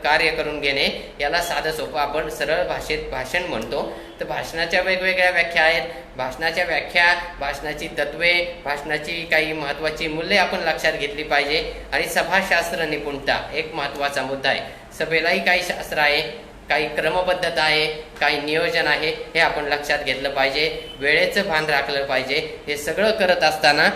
कार्य करून घेणे, याला साधं सोपं आपण सरळ भाषेत भाषण म्हणतो. तर भाषणाच्या वेगवेगळ्या व्याख्या आहेत. भाषणाच्या व्याख्या, भाषणाची तत्वे, भाषणाची काही महत्त्वाची मूल्ये आपण लक्षात घेतली पाहिजे. आणि सभाशास्त्र निपुणता एक महत्त्वाचा मुद्दा आहे. सभेलाही काही शास्त्र आहे, काही क्रमबद्धता आहे, काही नियोजन आहे, हे आपण लक्षात घेतलं पाहिजे. वेळेचं भान राखलं पाहिजे. हे सगळं करत असताना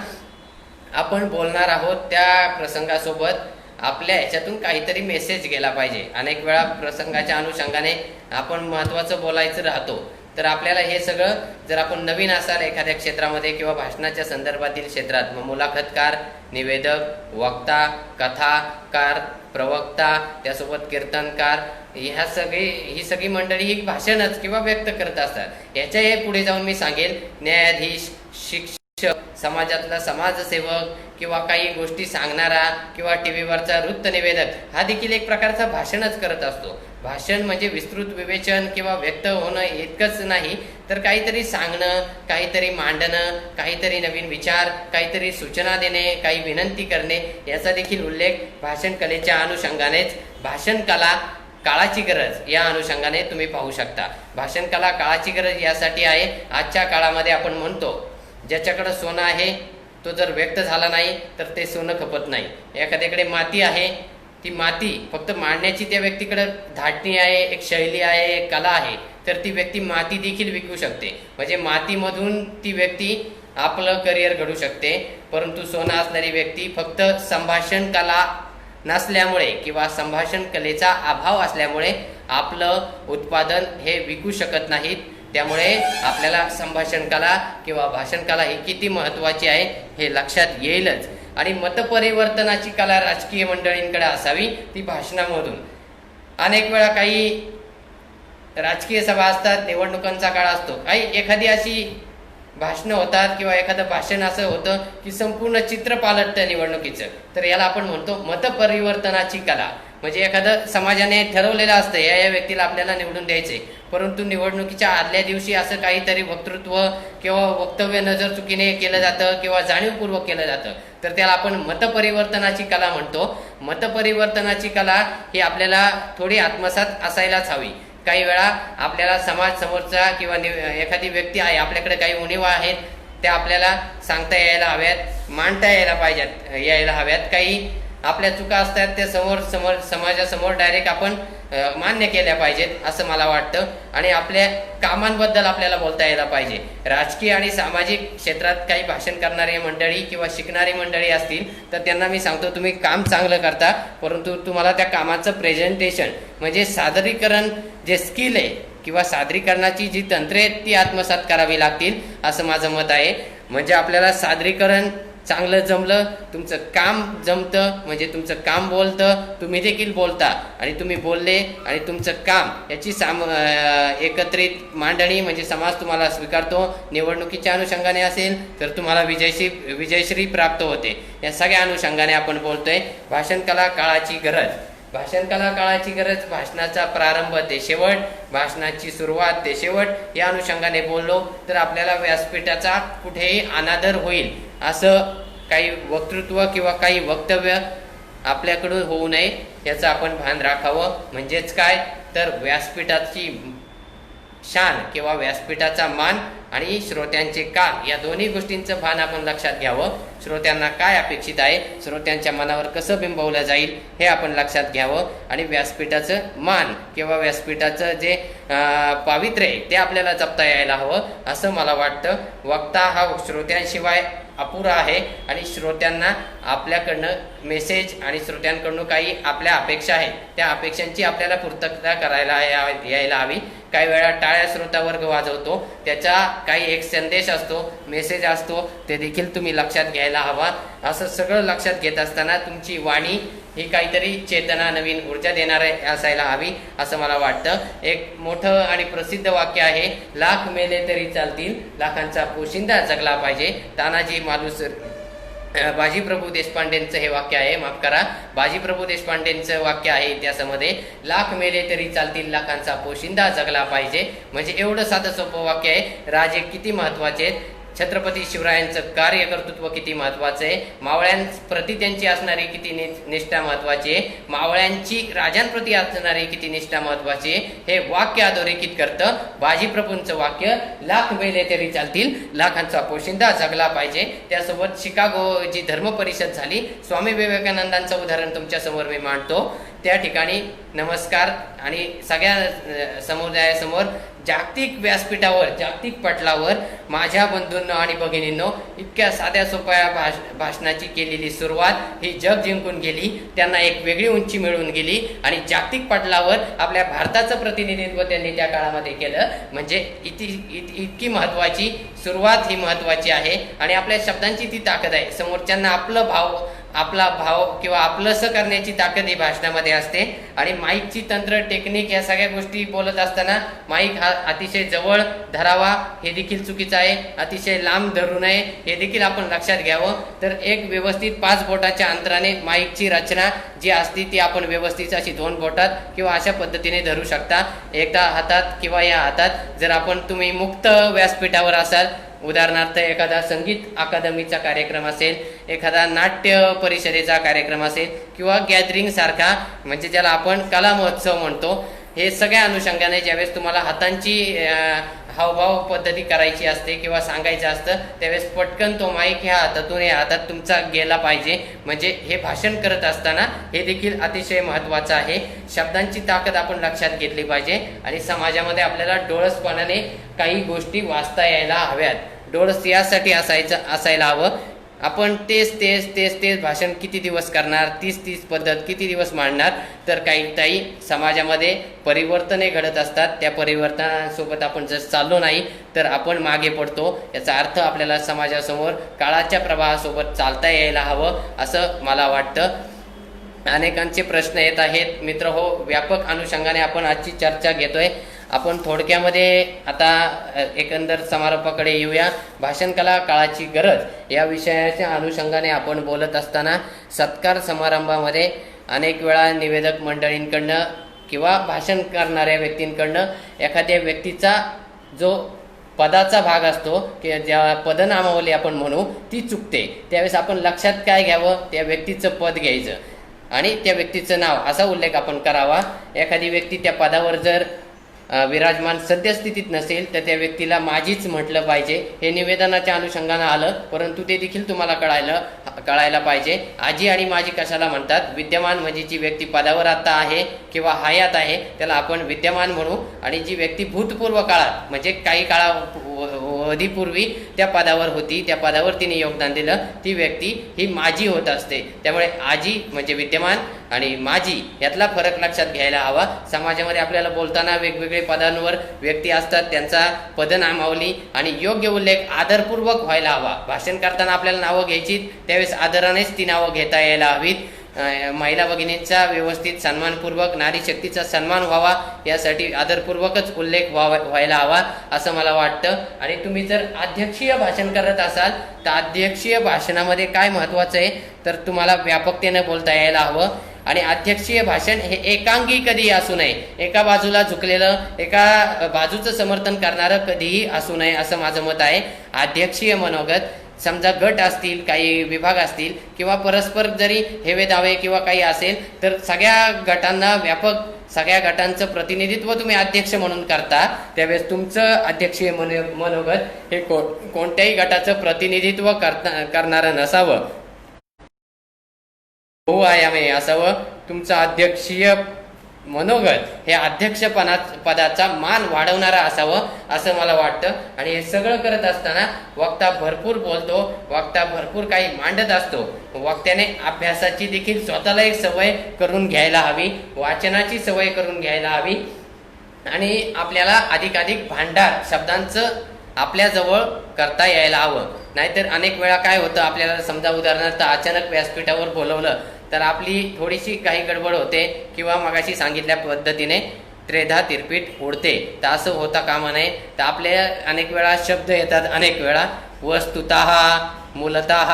आपण बोलणार आहोत त्या प्रसंगासोबत आपल्या ह्याच्यातून काहीतरी मेसेज गेला पाहिजे. अनेक वेळा प्रसंगाच्या अनुषंगाने आपण महत्त्वाचं बोलायचं राहतो, तर आपल्याला हे सगळं जर आपण नवीन असाल एखाद्या क्षेत्रामध्ये किंवा भाषणाच्या संदर्भातील क्षेत्रात, मग मुलाखतकार, निवेदक, वक्ता, कथाकार, प्रवक्ता, त्यासोबत कीर्तनकार, ही सगळी मंडळी ही भाषणच किंवा व्यक्त करत असतात. याच्या हे पुढे जाऊन मी सांगेल न्यायाधीश, शिक्षक, समाजातला समाजसेवक किंवा काही गोष्टी सांगणारा किंवा टीव्हीवरचा वृत्तनिवेदक हा देखील एक प्रकारचा भाषणच करत असतो. भाषण म्हणजे विस्तृत विवेचन किंवा व्यक्त होणं इतकंच नाही, तर काहीतरी सांगणं, काहीतरी मांडणं, काहीतरी नवीन विचार, काहीतरी सूचना देणे, काही विनंती करणे, याचा देखील उल्लेख भाषण कलेच्या अनुषंगानेच भाषण कला काळाची गरज या अनुषंगाने तुम्ही पाहू शकता. भाषण कला काळाची गरज यासाठी आहे, आजच्या काळामध्ये आपण म्हणतो ज्याच्याकडे सोनं आहे तो जर व्यक्त झाला नाही तर ते सोनं खपत नाही. एखाद्याकडे माती आहे, ती माती फक्त मांडण्याची त्या व्यक्तीकडे धाटणी आहे, एक शैली आहे, एक कला आहे, तर ती व्यक्ती माती देखील विकू शकते. म्हणजे मातीमधून ती व्यक्ती आपलं करिअर घडू शकते. परंतु सोनं असणारी व्यक्ती फक्त संभाषण कला नसल्यामुळे किंवा संभाषण कलेचा अभाव असल्यामुळे आपलं उत्पादन हे विकू शकत नाहीत. त्यामुळे आपल्याला संभाषण कला किंवा भाषण कला ही किती महत्त्वाची आहे हे लक्षात येईलच. आणि मतपरिवर्तनाची कला राजकीय मंडळींकडे असावी, ती भाषणामधून. अनेक वेळा काही राजकीय सभा असतात, निवडणुकांचा काळ असतो, काही एखादी अशी भाषणं होतात किंवा एखादं भाषण असं होतं की संपूर्ण चित्र पालटतं निवडणुकीचं, तर याला आपण म्हणतो मतपरिवर्तनाची कला. म्हणजे एखादं समाजाने ठरवलेलं असतं या व्यक्तीला आपल्याला निवडून द्यायचे, परंतु निवडणुकीच्या आदल्या दिवशी असं काहीतरी वक्तृत्व किंवा वक्तव्य नजर चुकीने केलं जातं किंवा जाणीवपूर्वक केलं जातं, तर त्याला आपण मतपरिवर्तनाची कला म्हणतो. मतपरिवर्तनाची कला ही आपल्याला थोडी आत्मसात असायलाच हवी. काही वेळा आपल्याला समाज समोरचा किंवा एखादी व्यक्ती आहे, आपल्याकडे काही उणीवा आहेत, त्या आपल्याला सांगता यायला हव्यात, मांडता यायला हव्यात. काही आपल्या चुका असतात त्या समाजासमोर डायरेक्ट आपण मान्य केल्या पाहिजेत असं मला वाटतं. आणि आपल्या कामांबद्दल आपल्याला बोलता यायला पाहिजे. राजकीय आणि सामाजिक क्षेत्रात काही भाषण करणारी मंडळी किंवा शिकणारी मंडळी असतील तर त्यांना मी सांगतो, तुम्ही काम चांगलं करता, परंतु तुम्हाला त्या कामाचं प्रेझेंटेशन म्हणजे सादरीकरण जे स्किल आहे किंवा सादरीकरणाची जी तंत्रे आहेत ती आत्मसात करावी लागतील असं माझं मत आहे. म्हणजे आपल्याला सादरीकरण चांगलं जमलं, तुमचं काम जमतं, म्हणजे तुमचं काम बोलतं, तुम्ही देखील बोलता आणि तुम्ही बोलले आणि तुमचं काम याची एकत्रित मांडणी म्हणजे समाज तुम्हाला स्वीकारतो. निवडणुकीच्या अनुषंगाने असेल तर तुम्हाला विजयश्री प्राप्त होते. या सगळ्या अनुषंगाने आपण बोलतोय. भाषण कला काळाची गरज. भाषण कला काळाची गरज, भाषणाचा प्रारंभ ते शेवट, भाषणाची सुरुवात ते शेवट या अनुषंगाने बोललो तर आपल्याला व्यासपीठाचा कुठेही अनादर होईल असं काही वक्तृत्व किंवा काही वक्तव्य आपल्याकडून होऊ नये याचं आपण भान राखावं. म्हणजेच काय तर व्यासपीठाची शान किंवा व्यासपीठाचा मान आणि श्रोत्यांचे कान या दोन्ही गोष्टींचं भान आपण लक्षात घ्यावं. श्रोत्यांना काय अपेक्षित आहे, श्रोत्यांच्या मनावर कसं बिंबवलं जाईल हे आपण लक्षात घ्यावं आणि व्यासपीठाचं मान किंवा व्यासपीठाचं जे पावित्र्य आहे ते आपल्याला जपता यायला हवं असं मला वाटतं. वक्ता हा श्रोत्यांशिवाय अपुरा आहे आणि श्रोत्यांना आपल्याकडनं मेसेज आणि श्रोत्यांकडून काही आपल्या अपेक्षा आहेत त्या अपेक्षांची आपल्याला पूर्तता करायला यायला हवी. काही वेळा टाळ्या श्रोतावर्ग वाजवतो, त्याचा काही एक संदेश असतो, मेसेज असतो, ते देखील तुम्ही लक्षात घ्यायला हवा. असं सगळं लक्षात घेत असताना तुमची वाणी ही काहीतरी चेतना नवीन ऊर्जा देणारे असायला हवी असं मला वाटतं. एक मोठं आणि प्रसिद्ध वाक्य आहे, लाख मेले तरी चालतील, लाखांचा पोशिंदा जगला पाहिजे. तानाजी बाजीप्रभू देशपांडेंचं हे वाक्य आहे, माफ करा, बाजीप्रभू देशपांडेंचं वाक्य आहे इतिहासामध्ये, लाख मेले तरी चालतील, लाखांचा पोशिंदा जगला पाहिजे. म्हणजे एवढं साधं सोपं वाक्य आहे. राजे किती महत्वाचे आहेत, छत्रपती शिवरायांचं कार्यकर्तृत्व किती महत्वाचं आहे, मावळ्यांप्रती त्यांची असणारी किती निष्ठा महत्वाची आहे, मावळ्यांची राजांप्रती असणारी किती निष्ठा महत्वाची आहे, हे वाक्य अधोरेखित करतं. बाजीप्रभूंचं वाक्य, लाख मेले तरी चालतील, लाखांचा पोशिंदा जगला पाहिजे. त्यासोबत शिकागो जी धर्म परिषद झाली, स्वामी विवेकानंदांचं उदाहरण तुमच्या समोर मी मांडतो. त्या ठिकाणी नमस्कार आणि सगळ्या समुदायासमोर जागतिक व्यासपीठावर, जागतिक पटलावर माझ्या बंधूंनो आणि भगिनींनो इतक्या साध्या सोप्या भाषणाची केलेली सुरुवात ही जग जिंकून गेली, त्यांना एक वेगळी उंची मिळवून गेली आणि जागतिक पटलावर आपल्या भारताचं प्रतिनिधित्व त्यांनी त्या काळामध्ये केलं. म्हणजे इतकी महत्वाची सुरुवात ही महत्वाची आहे आणि आपल्या शब्दांची ती ताकद आहे. समोरच्यांना आपला भाव किंवा आपलंसं करण्याची ताकद ही भाषणामध्ये असते. आणि माईकची तंत्र, टेक्निक या सगळ्या गोष्टी बोलत असताना माईक हा अतिशय जवळ धरावा हे देखील चुकीचं आहे, अतिशय लांब धरू नये हे देखील आपण लक्षात घ्यावं. तर एक व्यवस्थित 5 बोटाच्या अंतराने माईकची रचना जी असते ती आपण व्यवस्थित अशी 2 बोटात किंवा अशा पद्धतीने धरू शकता. एकदा हातात किंवा या हातात जर तुम्ही मुक्त व्यासपीठावर असाल, उदाहरणार्थ एखादा संगीत अकादमीचा कार्यक्रम असेल, एखादा नाट्य परिषदेचा कार्यक्रम असेल किंवा गॅदरिंग सारखा, म्हणजे ज्याला आपण कला महोत्सव म्हणतो, हे सगळ्या अनुषंगाने ज्यावेळेस तुम्हाला हातांची हावभाव पद्धती करायची असते किंवा सांगायचं असतं त्यावेळेस पटकन तो माईक ह्या हातातून या हातात तुमचा गेला पाहिजे. म्हणजे हे भाषण करत असताना हे देखील अतिशय महत्त्वाचं आहे. शब्दांची ताकद आपण लक्षात घेतली पाहिजे आणि समाजामध्ये आपल्याला डोळसपणाने काही गोष्टी वाचता यायला हव्यात. डोळस यासाठी असायला हवं. आपण तेच भाषण किती दिवस करणार, तीच पद्धत किती दिवस मांडणार. तर काही समाजामध्ये परिवर्तने घडत असतात, त्या परिवर्तनासोबत आपण जर चाललो नाही तर आपण मागे पडतो. याचा अर्थ आपल्याला समाजासमोर काळाच्या प्रवाहासोबत चालता यायला हवं असं मला वाटतं. अनेकांचे प्रश्न येत आहेत मित्र हो, व्यापक अनुषंगाने आपण आजची चर्चा घेतोय. आपण थोडक्यामध्ये आता एकंदर समारोपाकडे येऊया. भाषण कला काळाची गरज या विषयाच्या अनुषंगाने आपण बोलत असताना सत्कार समारंभामध्ये अनेक वेळा निवेदक मंडळींकडनं किंवा भाषण करणाऱ्या व्यक्तींकडनं एखाद्या व्यक्तीचा जो पदाचा भाग असतो की ज्या पदनामावली आपण म्हणू ती चुकते. त्यावेळेस आपण लक्षात काय घ्यावं, त्या व्यक्तीचं पद घ्यायचं आणि त्या व्यक्तीचं नाव असा उल्लेख आपण करावा. एखादी व्यक्ती त्या पदावर जर विराजमान सद्यस्थितीत नसेल तर त्या व्यक्तीला माझीच म्हटलं पाहिजे. हे निवेदनाच्या अनुषंगानं आलं, परंतु ते देखील तुम्हाला कळायला पाहिजे. आजी आणि माझी कशाला म्हणतात? विद्यमान म्हणजे जी व्यक्ती पदावर आता आहे किंवा हयात आहे त्याला आपण विद्यमान म्हणू, आणि जी व्यक्ती भूतपूर्व काळात म्हणजे काही काळावधीपूर्वी त्या पदावर होती, त्या पदावर तिने योगदान दिलं, ती व्यक्ती ही माझी होत असते. त्यामुळे आजी म्हणजे विद्यमान आणि माझी यातला फरक लक्षात घ्यायला हवा. समाजामध्ये आपल्याला बोलताना वेगवेगळे पदांवर व्यक्ती असतात, त्यांचा पदनामावली आणि योग्य उल्लेख आदरपूर्वक व्हायला हवा. भाषण करताना आपल्याला नावं घ्यायची, त्यावेळेस आदरानेच ती नावं घेता यायला हवीत. महिला भगिनींचा व्यवस्थित सन्मानपूर्वक, नारी शक्तीचा सन्मान व्हावा यासाठी आदरपूर्वकच उल्लेख व्हायला हवा असं मला वाटतं. आणि तुम्ही जर अध्यक्षीय भाषण करत असाल तर अध्यक्षीय भाषणामध्ये काय महत्त्वाचं आहे तर तुम्हाला व्यापकतेनं बोलता यायला हवं. आणि अध्यक्षीय भाषण हे एकांगी कधीही असू नये, एका बाजूला झुकलेलं, एका बाजूचं समर्थन करणारं कधीही असू नये असं माझं मत आहे. अध्यक्षीय मनोगत समजा गट असतील, काही विभाग असतील किंवा परस्पर जरी हेवे दावे किंवा काही असेल, तर सगळ्या गटांना व्यापक सगळ्या गटांचं प्रतिनिधित्व तुम्ही अध्यक्ष म्हणून करता, त्यावेळेस तुमचं अध्यक्षीय मनोगत हे कोणत्याही गटाचं प्रतिनिधित्व करणारं नसावं, बहुआयामी असावं. तुमचं अध्यक्षीय मनोगत हे पदाचा मान वाढवणारा असावं असं मला वाटतं. आणि हे सगळं करत असताना वक्ता भरपूर बोलतो, वक्ता भरपूर काही मांडत असतो. वक्त्याने अभ्यासाची देखील स्वतःला एक सवय करून घ्यायला हवी, वाचनाची सवय करून घ्यायला हवी आणि आपल्याला अधिकाधिक भांडार शब्दांचं आपल्याजवळ करता यायला हवं. नाहीतर अनेक वेळा काय होतं, आपल्याला समजा उदाहरणार्थ अचानक व्यासपीठावर बोलवलं तर आपली थोडीशी काही गडबड होते किंवा मगाशी सांगितल्या पद्धतीने त्रेधा तिरपीट उडते. तर असं होता कामा नये. तर आपल्या अनेक वेळा शब्द येतात, अनेक वेळा वस्तुतः, मूलतः,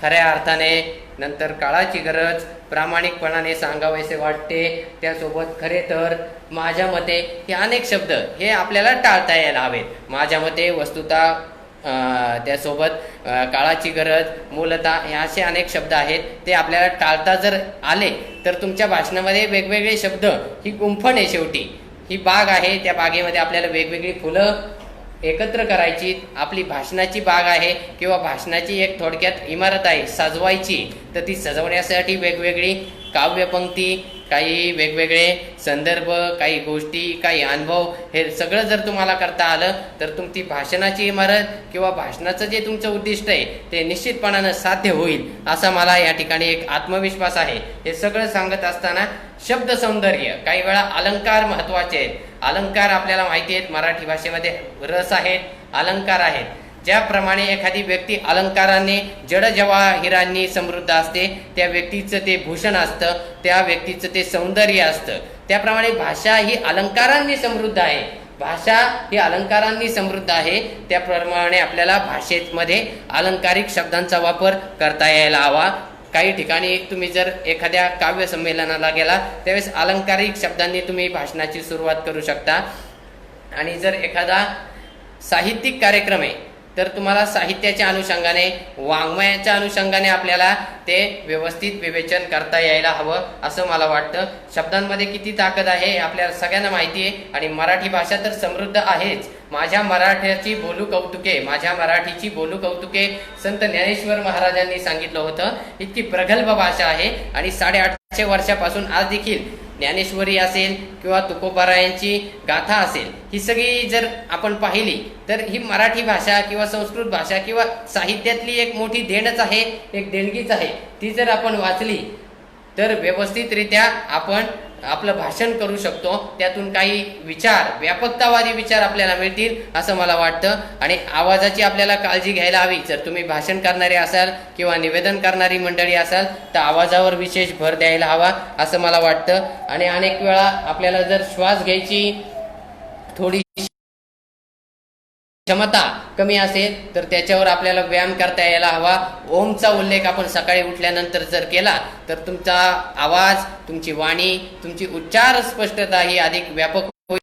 खऱ्या अर्थाने, नंतर काळाची गरज, प्रामाणिकपणाने सांगावेसे वाटते, त्यासोबत खरे तर, माझ्या मते, हे अनेक शब्द हे आपल्याला टाळता यायला हवेत. माझ्या मते, वस्तुतः, त्यासोबत काळाची गरज, मूलतः, हे असे अनेक शब्द आहेत. ते आपल्याला टाळता जर आले तर तुमच्या भाषणामध्ये वेगवेगळे शब्द, ही गुंफण आहे शेवटी, ही बाग आहे, त्या बागेमध्ये आपल्याला वेगवेगळी फुलं एकत्र करायची. आपली भाषणाची बाग आहे किंवा भाषणाची एक थोडक्यात इमारत आहे सजवायची, तर ती सजवण्यासाठी वेगवेगळी काव्यपंक्ती, काही वेगवेगळे संदर्भ, काही गोष्टी, काही अनुभव, हे सगळं जर तुम्हाला करता आलं तर तुमची भाषणाची इमारत किंवा भाषणाचं जे तुमचं उद्दिष्ट आहे ते निश्चितपणानं साध्य होईल असा मला या ठिकाणी एक आत्मविश्वास आहे. हे सगळं सांगत असताना शब्द सौंदर्य, काही वेळा अलंकार महत्वाचे आहेत. अलंकार आपल्याला माहिती आहेत, मराठी भाषेमध्ये रस आहेत, अलंकार आहेत. ज्याप्रमाणे एखादी व्यक्ती अलंकाराने, जडजवाहिरांनी समृद्ध असते, त्या व्यक्तीचं ते भूषण असतं, त्या व्यक्तीचं ते सौंदर्य असतं. त्याप्रमाणे भाषा ही अलंकारांनी समृद्ध आहे. भाषा ही अलंकारांनी समृद्ध आहे, त्याप्रमाणे आपल्याला भाषेमध्ये अलंकारिक शब्दांचा वापर करता यायला हवा. काही ठिकाणी तुम्ही जर एखाद्या काव्य संमेलनाला गेला त्यावेळेस अलंकारिक शब्दांनी तुम्ही भाषणाची सुरुवात करू शकता. आणि जर एखादा साहित्यिक कार्यक्रम आहे तर तुम्हाला साहित्याच्या अनुषंगाने, वाङ्मयाच्या अनुषंगाने आपल्याला ते व्यवस्थित विवेचन करता यायला हवं असं मला वाटतं. शब्दांमध्ये किती ताकद आहे आपल्याला सगळ्यांना माहिती आहे आणि मराठी भाषा तर समृद्ध आहेच. माझ्या मराठीची बोलू कौतुके, माझ्या मराठीची बोलू कौतुके संत ज्ञानेश्वर महाराजांनी सांगितलं होतं. इतकी प्रगल्भ भाषा आहे आणि 850 वर्षापासून आज देखील ज्ञानेश्वरी असेल किंवा तुकोबारायांची गाथा असेल, ही सगळी जर आपण पाहिली तर ही मराठी भाषा किंवा संस्कृत भाषा किंवा साहित्यातली एक मोठी देणच आहे, एक देणगीच आहे. ती जर आपण वाचली तर व्यवस्थितरित्या आपण आपलं भाषण करू शकतो. त्यातून काही विचार, व्यापकतावादी विचार आपल्याला मिळतील असं मला वाटतं. आणि आवाजाची आपल्याला काळजी घ्यायला हवी. जर तुम्ही भाषण करणारे असाल किंवा निवेदन करणारी मंडळी असाल तर आवाजावर विशेष भर द्यायला हवा असं मला वाटतं. आणि अनेक वेळा आपल्याला जर श्वास घ्यायची थोडी क्षमता कमी असेल तर त्याच्यावर आपल्याला व्यायाम करता यायला हवा. ओमचा उल्लेख आपण सकाळी उठल्यानंतर जर केला तर तुमचा आवाज, तुमची वाणी, तुमची उच्चार स्पष्टता ही अधिक व्यापक होईल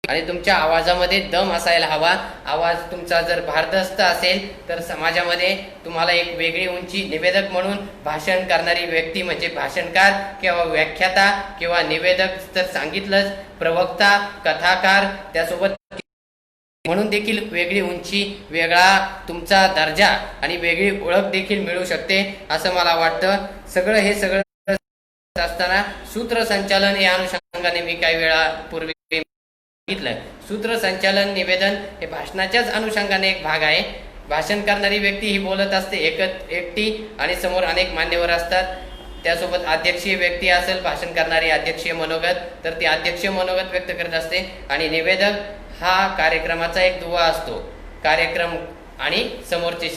आणि तुमच्या आवाजामध्ये दम असायला हवा. आवाज तुमचा जर भारदस्त असेल तर समाजामध्ये तुम्हाला एक वेगळी उंची, निवेदक म्हणून भाषण करणारी व्यक्ती म्हणजे भाषणकार किंवा व्याख्याता किंवा निवेदक तर सांगितलंच, प्रवक्ता, कथाकार, त्यासोबत म्हणून देखील वेगळी उंची, वेगळा तुमचा दर्जा आणि वेगळी ओळख देखील मिळू शकते असं मला वाटतं. हे सगळं असताना सूत्रसंचालन या अनुषंगाने मी काही वेळा पूर्वी सांगितलं. सूत्रसंचालन, निवेदन हे भाषणाच्याच अनुषंगाने एक भाग आहे. भाषण करणारी व्यक्ती ही बोलत असते एकटी आणि समोर अनेक मान्यवर असतात. त्यासोबत अध्यक्षीय व्यक्ती असेल, भाषण करणारी अध्यक्षीय मनोगत, तर ती अध्यक्षीय मनोगत व्यक्त करत असते. आणि निवेदक हा कार्यक्रमाचा एक दुवा असतो. कार्यक्रम आणि समोरचे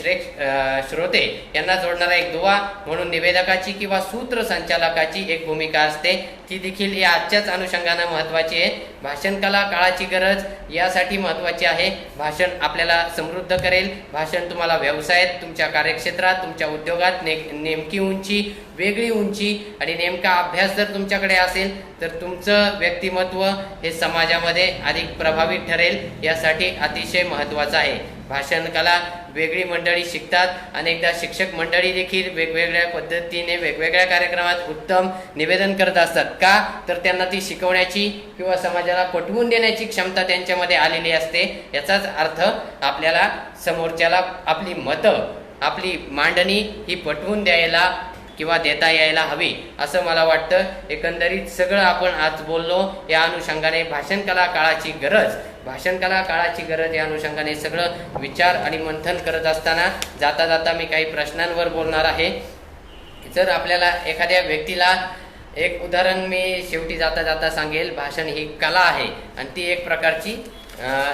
श्रोते यांना जोडणारा एक दुवा म्हणून निवेदकाची किंवा सूत्रसंचालकाची एक भूमिका असते. ती देखील या आजच्याच अनुषंगाने महत्त्वाची आहे. भाषण कला काळाची गरज यासाठी महत्त्वाची आहे. भाषण आपल्याला समृद्ध करेल. भाषण तुम्हाला व्यवसायात, तुमच्या कार्यक्षेत्रात, तुमच्या उद्योगात नेमकी उंची, वेगळी उंची आणि नेमका अभ्यास जर तुमच्याकडे असेल तर तुमचं व्यक्तिमत्व हे समाजामध्ये अधिक प्रभावी ठरेल. यासाठी अतिशय महत्त्वाचं आहे. भाषण कला वेगळी मंडळी शिकतात. अनेकदा शिक्षक मंडळी देखील वेगवेगळ्या पद्धतीने वेगवेगळ्या कार्यक्रमात उत्तम निवेदन करत असतात. का तर त्यांना ती शिकवण्याची किंवा समाजाला पटवून देण्याची क्षमता त्यांच्यामध्ये आलेली असते. याचाच अर्थ आपल्याला समोरच्याला आपली मतं, आपली मांडणी ही पटवून द्यायला किंवा देता यायला हवी असं मला वाटतं. एकंदरीत सगळं आपण आज बोललो या अनुषंगाने भाषण कला काळाची गरज, भाषण कला काळाची गरज या अनुषंगाने सगळं विचार आणि मंथन करत असताना जाता जाता मी काही प्रश्नांवर बोलणार आहे. जर आपल्याला एखाद्या व्यक्तीला एक उदाहरण मी शेवटी जाता जाता सांगेल. भाषण ही कला आहे आणि ती एक प्रकारची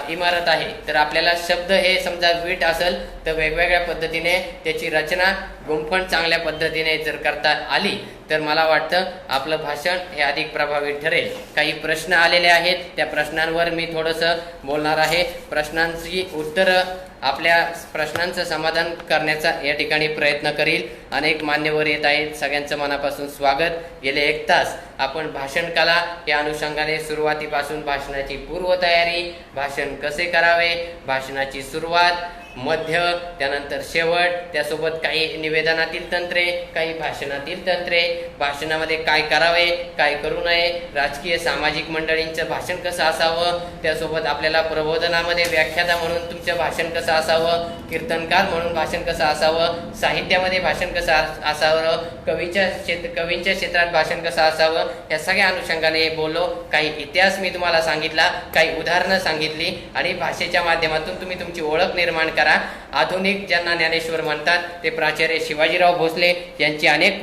इमारत आहे. तर आपल्याला शब्द हे समजा वीट असेल तर वेगवेगळ्या पद्धतीने त्याची रचना गुंफण चांगल्या पद्धतीने जर करता आली तर मला वाटतं आपलं भाषण हे अधिक प्रभावी ठरेल. काही प्रश्न आलेले आहेत, त्या प्रश्नांवर मी थोडंसं बोलणार आहे. प्रश्नांची उत्तरं, आपल्या प्रश्नांचं समाधान करण्याचा या ठिकाणी प्रयत्न करील. अनेक मान्यवर येत आहेत, सगळ्यांचं मनापासून स्वागत. गेले 1 तास आपण भाषण कला या अनुषंगाने सुरुवातीपासून भाषणाची पूर्वतयारी, भाषण कसे करावे, भाषणाची सुरुवात, मध्य, त्यानंतर शेवट, त्यासोबत काही निवेदनातील तंत्रे, काही भाषणातील तंत्रे, भाषणामध्ये काय करावे, काय करू नये, राजकीय सामाजिक मंडळींचं भाषण कसं असावं, त्यासोबत आपल्याला प्रबोधनामध्ये व्याख्याता म्हणून तुमचं भाषण कसं असावं, कीर्तनकार म्हणून भाषण कसं असावं, साहित्यामध्ये भाषण कसं असावं, कवींच्या क्षेत्रात भाषण कसं असावं, या सगळ्या अनुषंगाने बोललो. काही इतिहास मी तुम्हाला सांगितला, काही उदाहरणं सांगितली आणि भाषेच्या माध्यमातून तुम्ही तुमची ओळख निर्माण करा. आधुनिक ज्यांना ज्ञानेश्वर म्हणतात ते प्राचार्य शिवाजीराव भोसले यांची अनेक